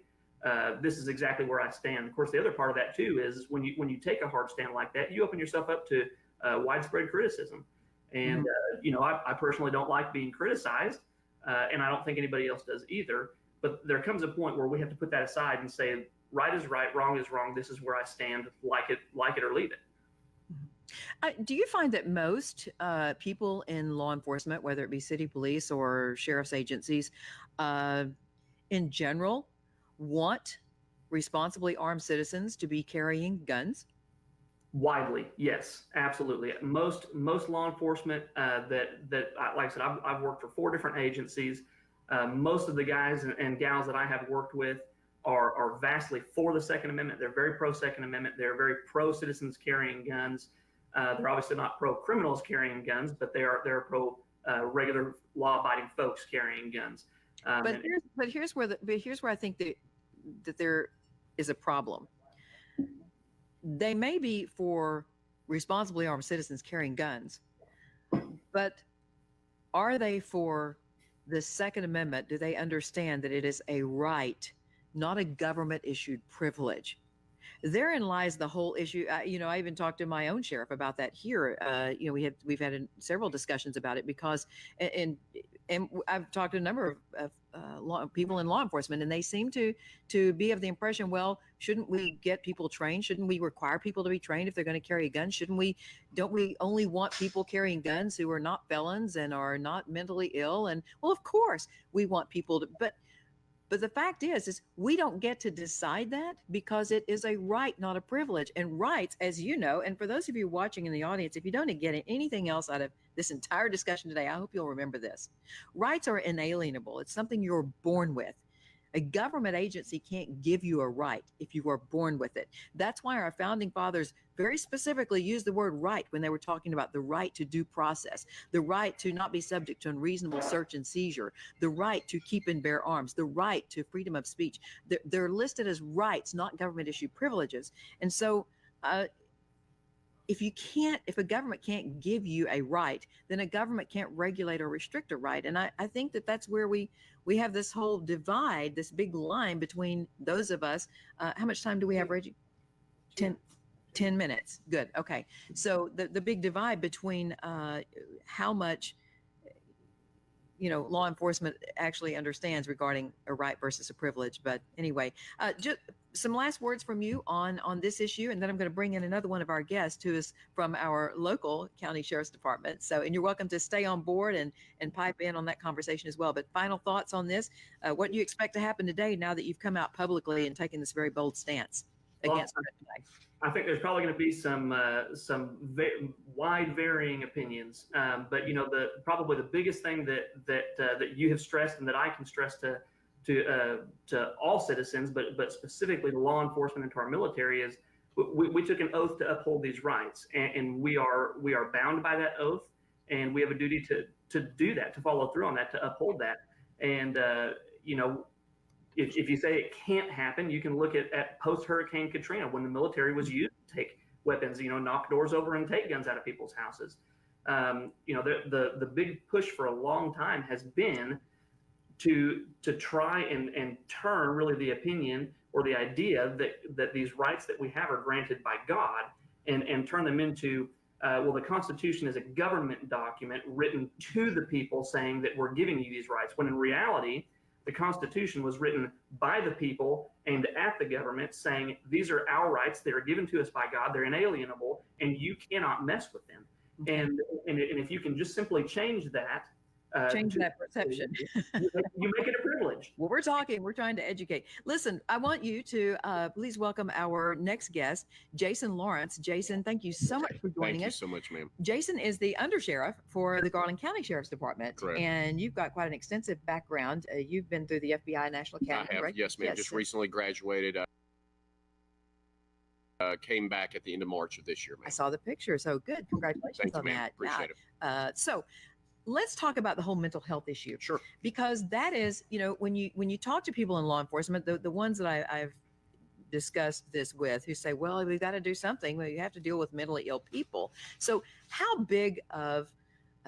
this is exactly where I stand. Of course, the other part of that too is when you take a hard stand like that, you open yourself up to widespread criticism. And you know, I personally don't like being criticized, and I don't think anybody else does either. But there comes a point where we have to put that aside and say, right is right, wrong is wrong. This is where I stand. Like it or leave it. Do you find that most people in law enforcement, whether it be city police or sheriff's agencies, in general, want responsibly armed citizens to be carrying guns? Widely, yes, absolutely. Most law enforcement that like I said, I've worked for 4 different agencies. Most of the guys and gals that I have worked with are vastly for the Second Amendment. They're very pro Second Amendment. They're very pro citizens carrying guns. They're obviously not pro criminals carrying guns, but they're pro regular law-abiding folks carrying guns. But here's where I think that there is a problem. They may be for responsibly armed citizens carrying guns, but are they for the Second Amendment? Do they understand that it is a right, not a government-issued privilege? Therein lies the whole issue. You know, I even talked to my own sheriff about that here. You know, we've had several discussions about it because, and I've talked to a number of people in law enforcement, and they seem to be of the impression, well, shouldn't we get people trained? Shouldn't we require people to be trained if they're going to carry a gun? Don't we only want people carrying guns who are not felons and are not mentally ill? And well, of course we want people to, but the fact is we don't get to decide that because it is a right, not a privilege. And rights, as you know, and for those of you watching in the audience, if you don't get anything else out of this entire discussion today, I hope you'll remember this. Rights are inalienable. It's something you're born with. A government agency can't give you a right if you were born with it. That's why our founding fathers very specifically used the word right when they were talking about the right to due process, the right to not be subject to unreasonable search and seizure, the right to keep and bear arms, the right to freedom of speech. They're listed as rights, not government issue privileges. And so if a government can't give you a right, then a government can't regulate or restrict a right. And I think that that's where we have this whole divide, this big line between those of us. How much time do we have, Reggie? 10 minutes. Good. Okay. So the big divide between how much law enforcement actually understands regarding a right versus a privilege. But anyway, just some last words from you on this issue, and then I'm going to bring in another one of our guests who is from our local county sheriff's department. So, and you're welcome to stay on board and pipe in on that conversation as well. But final thoughts on this, what do you expect to happen today now that you've come out publicly and taken this very bold stance against it? I think there's probably going to be some wide varying opinions, but probably the biggest thing that you have stressed and that I can stress to all citizens, but specifically to law enforcement and to our military is we took an oath to uphold these rights, and we are bound by that oath, and we have a duty to do that, to follow through on that, to uphold that, and If you say it can't happen, you can look at post-Hurricane Katrina when the military was used to take weapons, knock doors over and take guns out of people's houses. The big push for a long time has been to try and turn really the opinion or the idea that these rights that we have are granted by God and turn them into, the Constitution is a government document written to the people saying that we're giving you these rights, when in reality, the Constitution was written by the people aimed at the government saying, these are our rights. They are given to us by God. They're inalienable, and you cannot mess with them. And if you can just simply change that, change that perception. you make it a privilege. Well, we're trying to educate. Listen, I want you to please welcome our next guest, Jason Lawrence. Jason, thank you so much for joining us. Thank you so much, ma'am. Jason is the undersheriff for the Garland County Sheriff's Department. Correct. And you've got quite an extensive background. You've been through the FBI National Academy, I have, right? yes, ma'am. Yes. Just recently graduated. Came back at the end of March of this year, ma'am. I saw the picture. So good. Congratulations Thank you, on ma'am. that. Appreciate it. So let's talk about the whole mental health issue. Sure. Because that is, when you talk to people in law enforcement, the ones that I've discussed this with, who say, well, we've got to do something. Well, you have to deal with mentally ill people. So how big of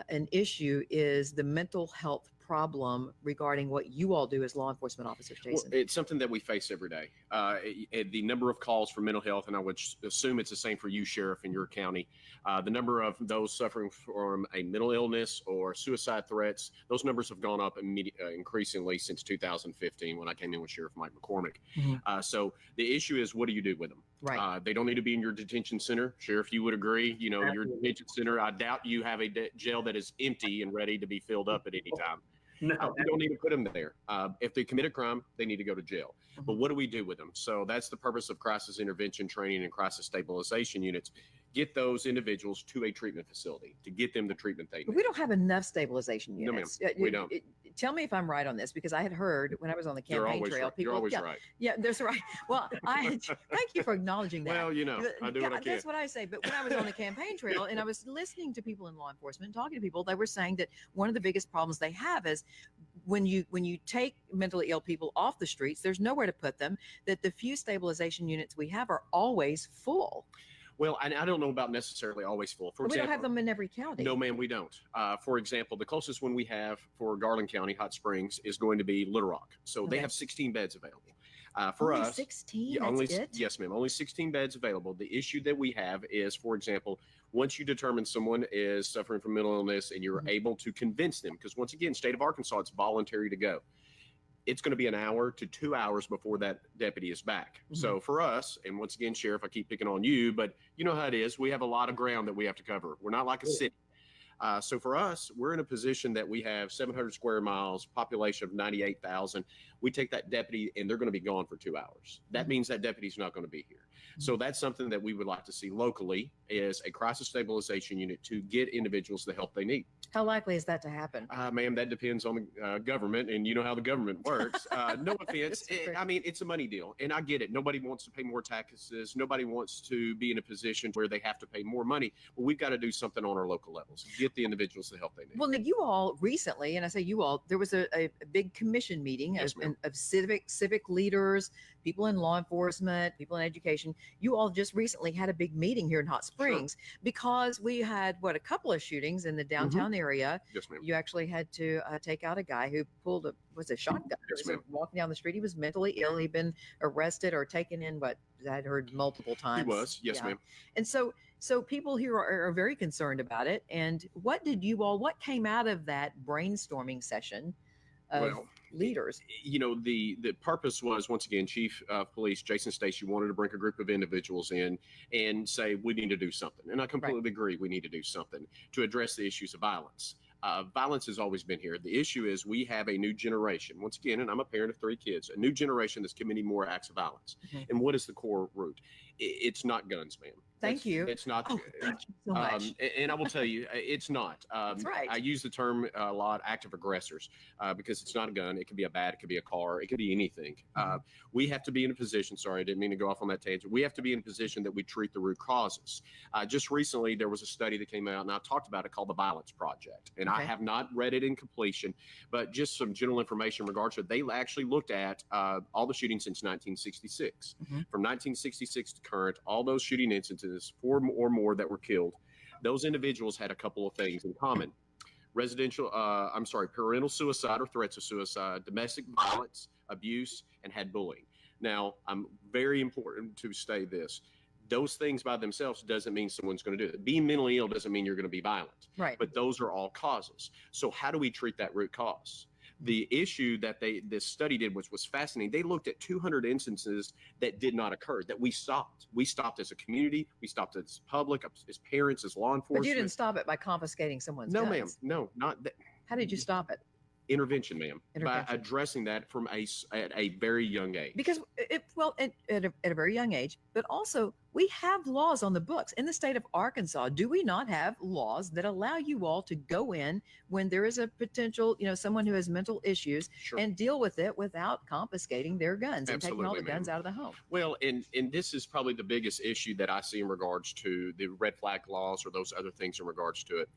an issue is the mental health problem regarding what you all do as law enforcement officers, Jason? Well, it's something that we face every day. The number of calls for mental health, and I would assume it's the same for you, Sheriff, in your county. The number of those suffering from a mental illness or suicide threats, those numbers have gone up increasingly since 2015 when I came in with Sheriff Mike McCormick. Mm-hmm. So the issue is, what do you do with them? Right. They don't need to be in your detention center. Sheriff, you would agree, Absolutely. Your detention center, I doubt you have a jail that is empty and ready to be filled up at any time. No, we don't need to put them there. If they commit a crime, they need to go to jail. Mm-hmm. But what do we do with them? So that's the purpose of crisis intervention training and crisis stabilization units. Get those individuals to a treatment facility to get them the treatment they need. We don't have enough stabilization units. No, ma'am. We don't. Tell me if I'm right on this, because I had heard when I was on the campaign trail, right. people. You're always right. Yeah, that's right. Well, thank you for acknowledging that. Well, I do what I can. That's what I say. But when I was on the campaign trail and I was listening to people in law enforcement, talking to people, they were saying that one of the biggest problems they have is when you take mentally ill people off the streets, there's nowhere to put them, that the few stabilization units we have are always full. Well, and I don't know about necessarily always full. For we example, don't have them in every county. No, ma'am, we don't. For example, the closest one we have for Garland County, Hot Springs, is going to be Little Rock. So they have 16 beds available. For only us, 16? Yeah, That's it? Yes, ma'am. Only 16 beds available. The issue that we have is, for example, once you determine someone is suffering from mental illness and you're able to convince them, because once again, state of Arkansas, it's voluntary to go. It's going to be an hour to 2 hours before that deputy is back. Mm-hmm. So for us, and once again, Sheriff, I keep picking on you, but you know how it is. We have a lot of ground that we have to cover. We're not like a city. So for us, we're in a position that we have 700 square miles, population of 98,000. We take that deputy and they're going to be gone for 2 hours. That means that deputy's not going to be here. So that's something that we would like to see locally, is a crisis stabilization unit to get individuals the help they need. How likely is that to happen? Ma'am, that depends on the government, and you know how the government works. No offense. I mean, it's a money deal, and I get it. Nobody wants to pay more taxes. Nobody wants to be in a position where they have to pay more money. Well, we've got to do something on our local levels, get the individuals the help they need. Well, now you all recently, and I say you all, there was a big commission meeting of civic leaders, people in law enforcement, people in education. You all just recently had a big meeting here in Hot Springs because we had, a couple of shootings in the downtown area. Yes, ma'am. You actually had to take out a guy who pulled a shotgun. Yes, ma'am. Walking down the street. He was mentally ill. He'd been arrested or taken in, I'd heard multiple times. He was, yes, ma'am. And so people here are very concerned about it. And what came out of that brainstorming session of leaders? You know, the purpose was, once again, Chief of Police Jason Stacy wanted to bring a group of individuals in and say, we need to do something. And I completely agree. We need to do something to address the issues of violence. Violence has always been here. The issue is we have a new generation, once again, and I'm a parent of 3 kids, a new generation that's committing more acts of violence. And what is the core root? It's not guns, ma'am. Thank you. It's not. Oh, thank you so much. And I will tell you, it's not. That's right. I use the term a lot, active aggressors, because it's not a gun. It could be a bat. It could be a car. It could be anything. We have to be in a position. Sorry, I didn't mean to go off on that tangent. We have to be in a position that we treat the root causes. Just recently, there was a study that came out, and I talked about it, called the Violence Project. And I have not read it in completion, but just some general information in regards to it. They actually looked at all the shootings since 1966. From 1966 to current, all those shooting instances, 4 or more that were killed, those individuals had a couple of things in common. Parental suicide or threats of suicide, domestic violence, abuse, and had bullying. Now, I'm very important to say this. Those things by themselves doesn't mean someone's going to do it. Being mentally ill doesn't mean you're going to be violent. Right. But those are all causes. So how do we treat that root cause? The issue that this study did, which was fascinating, they looked at 200 instances that did not occur, that we stopped. We stopped as a community. We stopped as public, as parents, as law enforcement. But you didn't stop it by confiscating someone's guns. No, ma'am. No, not that. How did you stop it? Intervention, ma'am, by addressing that at a very young age. Because at a very young age, but also we have laws on the books in the state of Arkansas. Do we not have laws that allow you all to go in when there is a potential, someone who has mental issues and deal with it without confiscating their guns and taking all the guns out of the home? Well, and this is probably the biggest issue that I see in regards to the red flag laws or those other things in regards to it.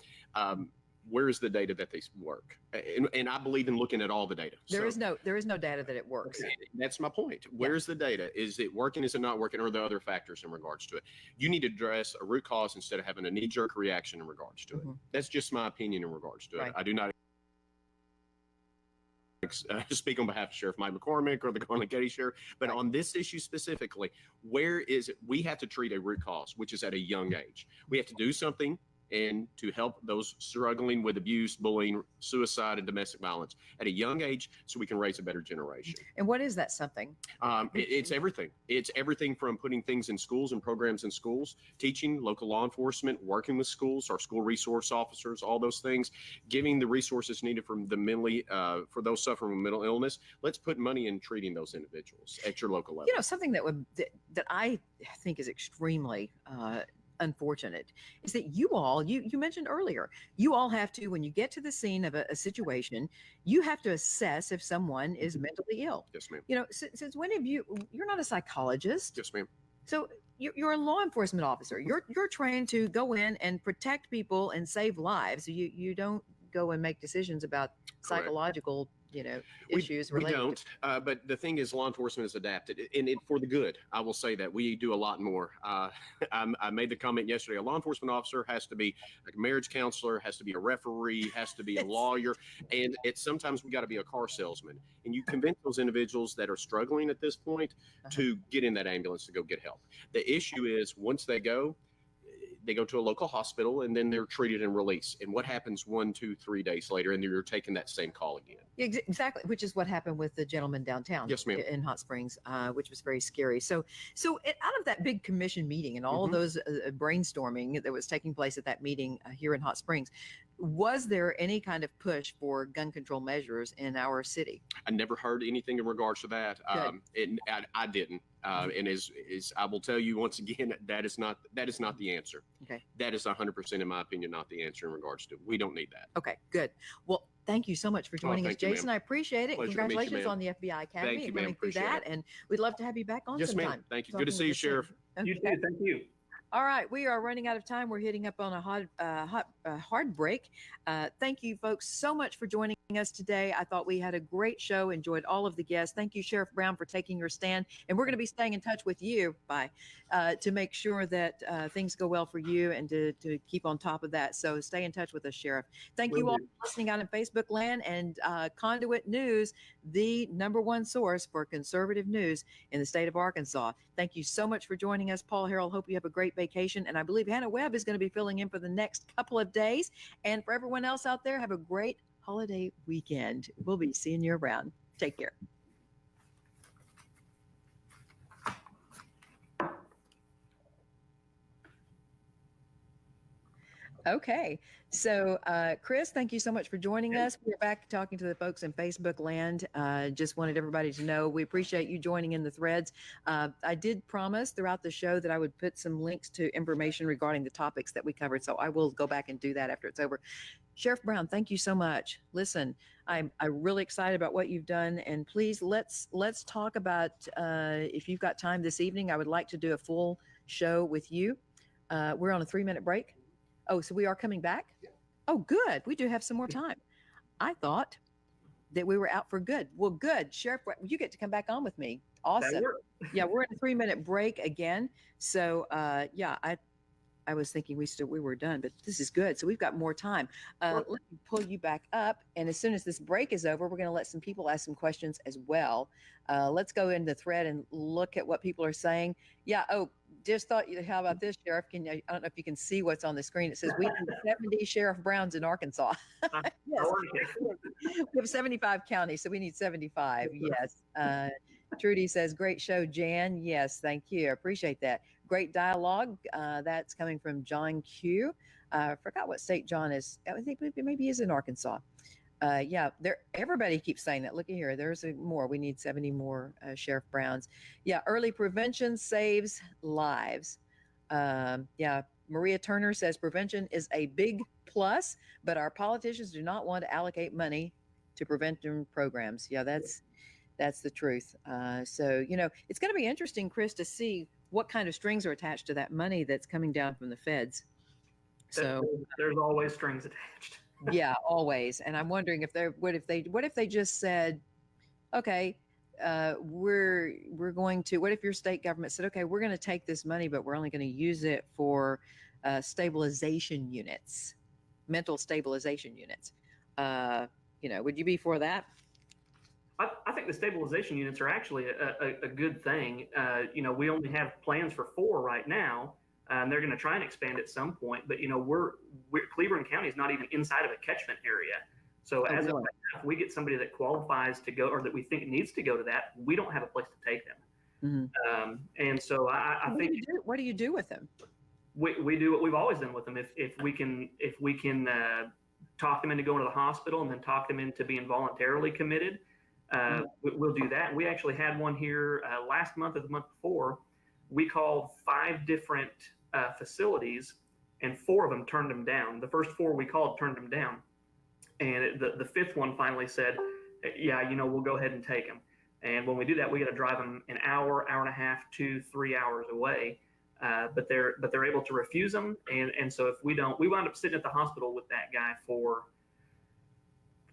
Where is the data that they work? And I believe in looking at all the data. There is no data that it works. That's my point. Where's the data? Is it working? Is it not working? Or are there other factors in regards to it? You need to address a root cause instead of having a knee-jerk reaction in regards to it. That's just my opinion in regards to it. I do not speak on behalf of Sheriff Mike McCormick or the Garland County Sheriff, but on this issue specifically, where is it? We have to treat a root cause, which is at a young age. We have to do something and to help those struggling with abuse, bullying, suicide, and domestic violence at a young age so we can raise a better generation. And what is that something? It's everything. It's everything from putting things in schools and programs in schools, teaching local law enforcement, working with schools, our school resource officers, all those things, giving the resources needed for for those suffering with mental illness. Let's put money in treating those individuals at your local level. Something that I think is extremely unfortunate is that you mentioned earlier, you all have to, when you get to the scene of a situation, you have to assess if someone is mentally ill. Yes, ma'am. Since when have you're not a psychologist? Yes, ma'am. So you're a law enforcement officer. You're trained to go in and protect people and save lives. You don't go and make decisions about psychological issues related. We don't, but the thing is, law enforcement is adapted, and for the good. I will say that we do a lot more. I made the comment yesterday. A law enforcement officer has to be a marriage counselor, has to be a referee, has to be a lawyer, and sometimes we got to be a car salesman. And you convince those individuals that are struggling at this point to get in that ambulance to go get help. The issue is once they go to a local hospital and then they're treated and released. And what happens 1, 2, 3 days later? And you're taking that same call again. Exactly, which is what happened with the gentleman downtown. Yes, ma'am. In Hot Springs, which was very scary. So out of that big commission meeting and all of those brainstorming that was taking place at that meeting here in Hot Springs, was there any kind of push for gun control measures in our city? I never heard anything in regards to that. I didn't. And as I will tell you once again, that is not the answer. Okay. That is 100%, in my opinion, not the answer in regards to. We don't need that. Okay, good. Well, thank you so much for joining us, thank you, Jason. ma'am. I appreciate it. Pleasure to meet you, Congratulations ma'am. on the FBI Academy Thank you, and ma'am. running through Appreciate that. it. And we'd love to have you back on Yes, sometime. ma'am. Thank you. Talking Good to see with you, us soon. Sheriff. Okay. You too. Thank you. All right, we are running out of time. We're hitting up on a hard break. Thank you, folks, so much for joining us today. I thought we had a great show. Enjoyed all of the guests. Thank you, Sheriff Brown, for taking your stand. And we're going to be staying in touch with you to make sure that things go well for you and to keep on top of that. So stay in touch with us, Sheriff. Thank you all for listening out in Facebook land and Conduit News, the #1 source for conservative news in the state of Arkansas. Thank you so much for joining us, Paul Harrell. Hope you have a great vacation. And I believe Hannah Webb is going to be filling in for the next couple of days. And for everyone else out there, have a great holiday weekend. We'll be seeing you around. Take care. Okay. So, Chris, thank you so much for joining us. We're back talking to the folks in Facebook land. Just wanted everybody to know we appreciate you joining in the threads. I did promise throughout the show that I would put some links to information regarding the topics that we covered. So I will go back and do that after it's over. Sheriff Brown, thank you so much. Listen, I'm really excited about what you've done, and please let's talk about if you've got time this evening. I would like to do a full show with you. We're on a 3-minute break. Oh, so we are coming back? Yeah. Oh, good. We do have some more time. I thought that we were out for good. Well, good. Sheriff, you get to come back on with me. Awesome. Yeah, we're in a 3-minute break again. So, yeah, I was thinking we were done, but this is good. So we've got more time. Let me pull you back up. And as soon as this break is over, we're going to let some people ask some questions as well. Let's go into the thread and look at what people are saying. Yeah. Oh, just thought, how about this, Sheriff? I don't know if you can see what's on the screen. It says we have 70 Sheriff Browns in Arkansas. Yes. We have 75 counties, so we need 75. Yes. Trudy says, great show, Jan. Yes, thank you. I appreciate that. Great dialogue. That's coming from John Q. I forgot what state John is. I think maybe he's in Arkansas. Yeah, everybody keeps saying that. Look at here. There's more. We need 70 more Sheriff Browns. Yeah, early prevention saves lives. Yeah, Maria Turner says prevention is a big plus, but our politicians do not want to allocate money to prevention programs. Yeah, that's the truth. So, it's going to be interesting, Chris, to see what kind of strings are attached to that money that's coming down from the feds. So there's always strings attached. Yeah, always. And I'm wondering what if they just said, okay, we're going to, what if your state government said, okay, we're going to take this money, but we're only going to use it for stabilization units, mental stabilization units. Would you be for that? I think the stabilization units are actually a good thing. We only have plans for 4 right now. And they're going to try and expand at some point, but Cleveland County is not even inside of a catchment area. So as of right now, if we get somebody that qualifies to go, or that we think needs to go to that, we don't have a place to take them. Mm-hmm. And so I think what do you do with them? We do what we've always done with them. If we can talk them into going to the hospital and then talk them into being voluntarily committed, we'll do that. We actually had one here last month or the month before. We called 5 different facilities, and 4 of them turned them down. The first 4 we called turned them down, and the 5th one finally said, "Yeah, we'll go ahead and take them." And when we do that, we got to drive them an hour, hour and a half, 2, 3 hours away. But they're able to refuse them, and so if we don't, we wound up sitting at the hospital with that guy for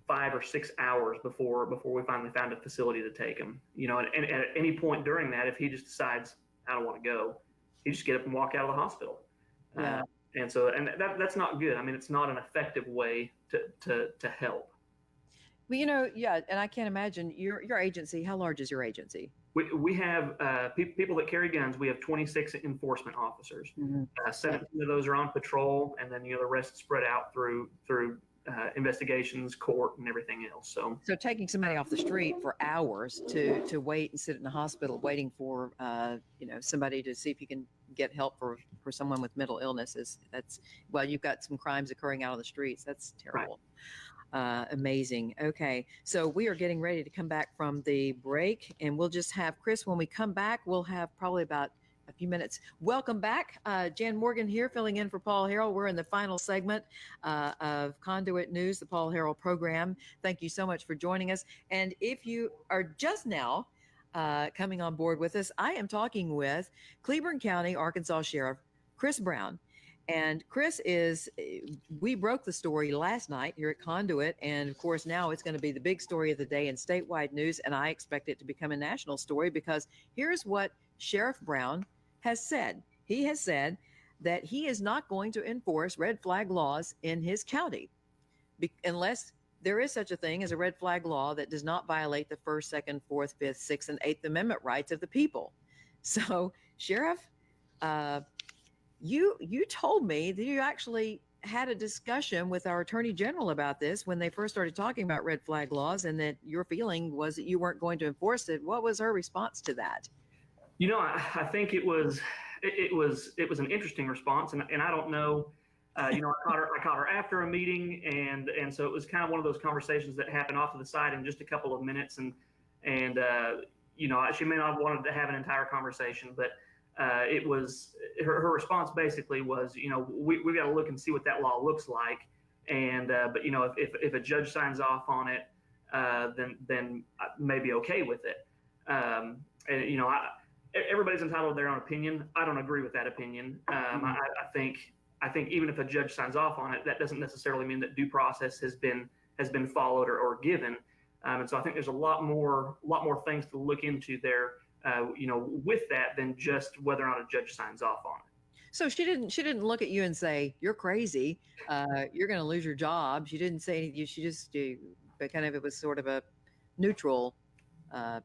5 or 6 hours before we finally found a facility to take him. And at any point during that, if he just decides, I don't want to go, you just get up and walk out of the hospital. Yeah. And that's not good. I mean, it's not an effective way to help. Well, and I can't imagine your agency. How large is your agency? We have people that carry guns. We have 26 enforcement officers. Mm-hmm. 17 of those are on patrol, and then the rest spread out through investigations, court, and everything else. So taking somebody off the street for hours to wait and sit in the hospital waiting for somebody to see if you can get help for someone with mental illness well, you've got some crimes occurring out on the streets. That's terrible. Right. Amazing. Okay. So we are getting ready to come back from the break, and we'll just have Chris, when we come back, we'll have probably about a few minutes. Welcome back. Jan Morgan here, filling in for Paul Harrell. We're in the final segment of Conduit News, the Paul Harrell program. Thank you so much for joining us. And if you are just now coming on board with us, I am talking with Cleburne County, Arkansas Sheriff Chris Brown. And Chris we broke the story last night here at Conduit. And of course, now it's going to be the big story of the day in statewide news. And I expect it to become a national story, because here's what Sheriff Brown has said. He has said that he is not going to enforce red flag laws in his county unless there is such a thing as a red flag law that does not violate the 1st, 2nd, 4th, 5th, 6th, and 8th Amendment rights of the people. So, Sheriff, you told me that you actually had a discussion with our Attorney General about this when they first started talking about red flag laws, and that your feeling was that you weren't going to enforce it. What was her response to that? I think it was an interesting response, and I don't know. I caught her after a meeting, and so it was kind of one of those conversations that happened off to the side in just a couple of minutes, and she may not have wanted to have an entire conversation, but it was her response basically was, we got to look and see what that law looks like, and but if a judge signs off on it, then I may be okay with it. Everybody's entitled to their own opinion. I don't agree with that opinion. I think even if a judge signs off on it, that doesn't necessarily mean that due process has been followed or given. And so I think there's a lot more things to look into there, with that than just whether or not a judge signs off on it. So she didn't look at you and say, "You're crazy. You're going to lose your job." She didn't say anything. She just, but kind of, it was sort of a neutral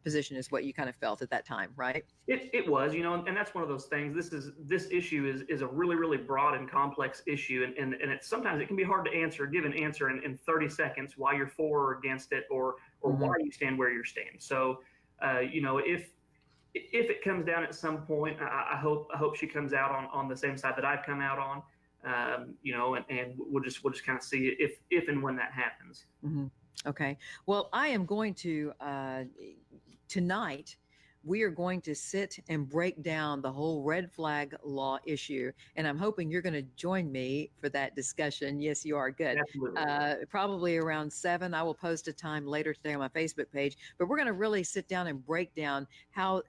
position is what you kind of felt at that time, right? It was, and that's one of those things. This issue is a really, really broad and complex issue, and sometimes it can be hard to give an answer in 30 seconds why you're for or against it, or why you stand where you stand. So, if it comes down at some point, I hope she comes out on the same side that I've come out on, and we'll just kind of see if and when that happens. Mm-hmm. Okay. Well, I am going to, tonight, we are going to sit and break down the whole red flag law issue. And I'm hoping you're going to join me for that discussion. Yes, you are. Good. Absolutely. Probably around 7. I will post a time later today on my Facebook page. But we're going to really sit down and break down how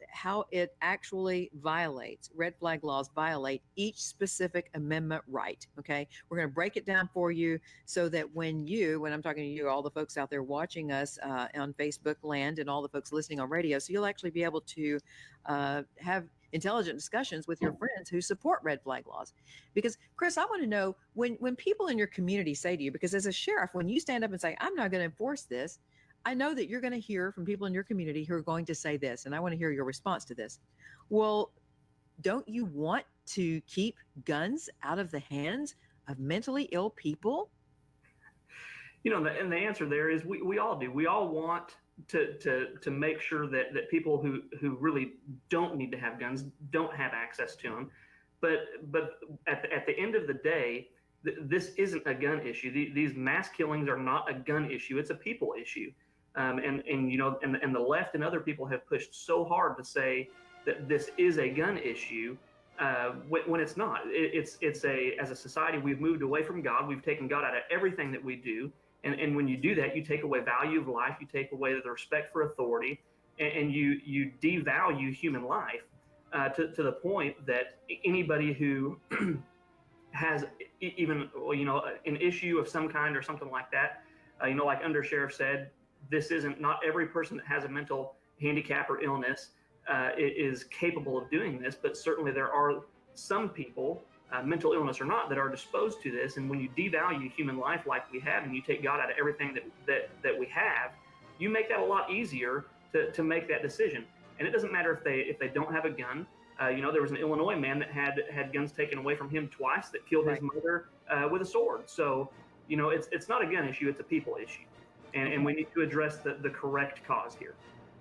it actually violates, red flag laws violate each specific amendment right. Okay. We're going to break it down for you so that when I'm talking to you, all the folks out there watching us on Facebook land and all the folks listening on radio, so you'll actually be able to have intelligent discussions with your friends who support red flag laws. Because, Chris, I want to know when people in your community say to you, because as a sheriff, when you stand up and say, "I'm not going to enforce this," I know that you're going to hear from people in your community who are going to say this, and I want to hear your response to this. Well, don't you want to keep guns out of the hands of mentally ill people? And the answer there is we all do. We all want to make sure that people who really don't need to have guns don't have access to them. But at the end of the day, this isn't a gun issue. These mass killings are not a gun issue. It's a people issue. And the left and other people have pushed so hard to say that this is a gun issue, when it's not. It's as a society, we've moved away from God. We've taken God out of everything that we do. And when you do that, you take away value of life, you take away the respect for authority, and you devalue human life to the point that anybody who has even an issue of some kind or something like that, like Undersheriff said, not every person that has a mental handicap or illness is capable of doing this, but certainly there are some people, mental illness or not, that are disposed to this. And when you devalue human life like we have, and you take God out of everything that we have, you make that a lot easier to make that decision. And it doesn't matter if they don't have a gun. There was an Illinois man that had guns taken away from him twice that killed his mother with a sword. So, it's not a gun issue, it's a people issue. And we need to address the correct cause here.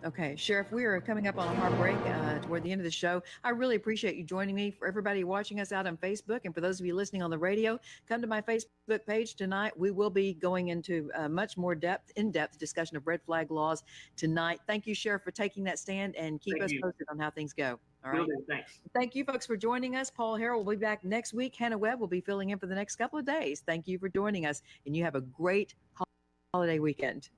Okay, Sheriff, we are coming up on a hard break toward the end of the show. I really appreciate you joining me. For everybody watching us out on Facebook, and for those of you listening on the radio, come to my Facebook page tonight. We will be going into much more in-depth discussion of red flag laws tonight. Thank you, Sheriff, for taking that stand, and keep us posted on how things go. All right. Thanks. Thank you, folks, for joining us. Paul Harrell will be back next week. Hannah Webb will be filling in for the next couple of days. Thank you for joining us, and you have a great holiday weekend.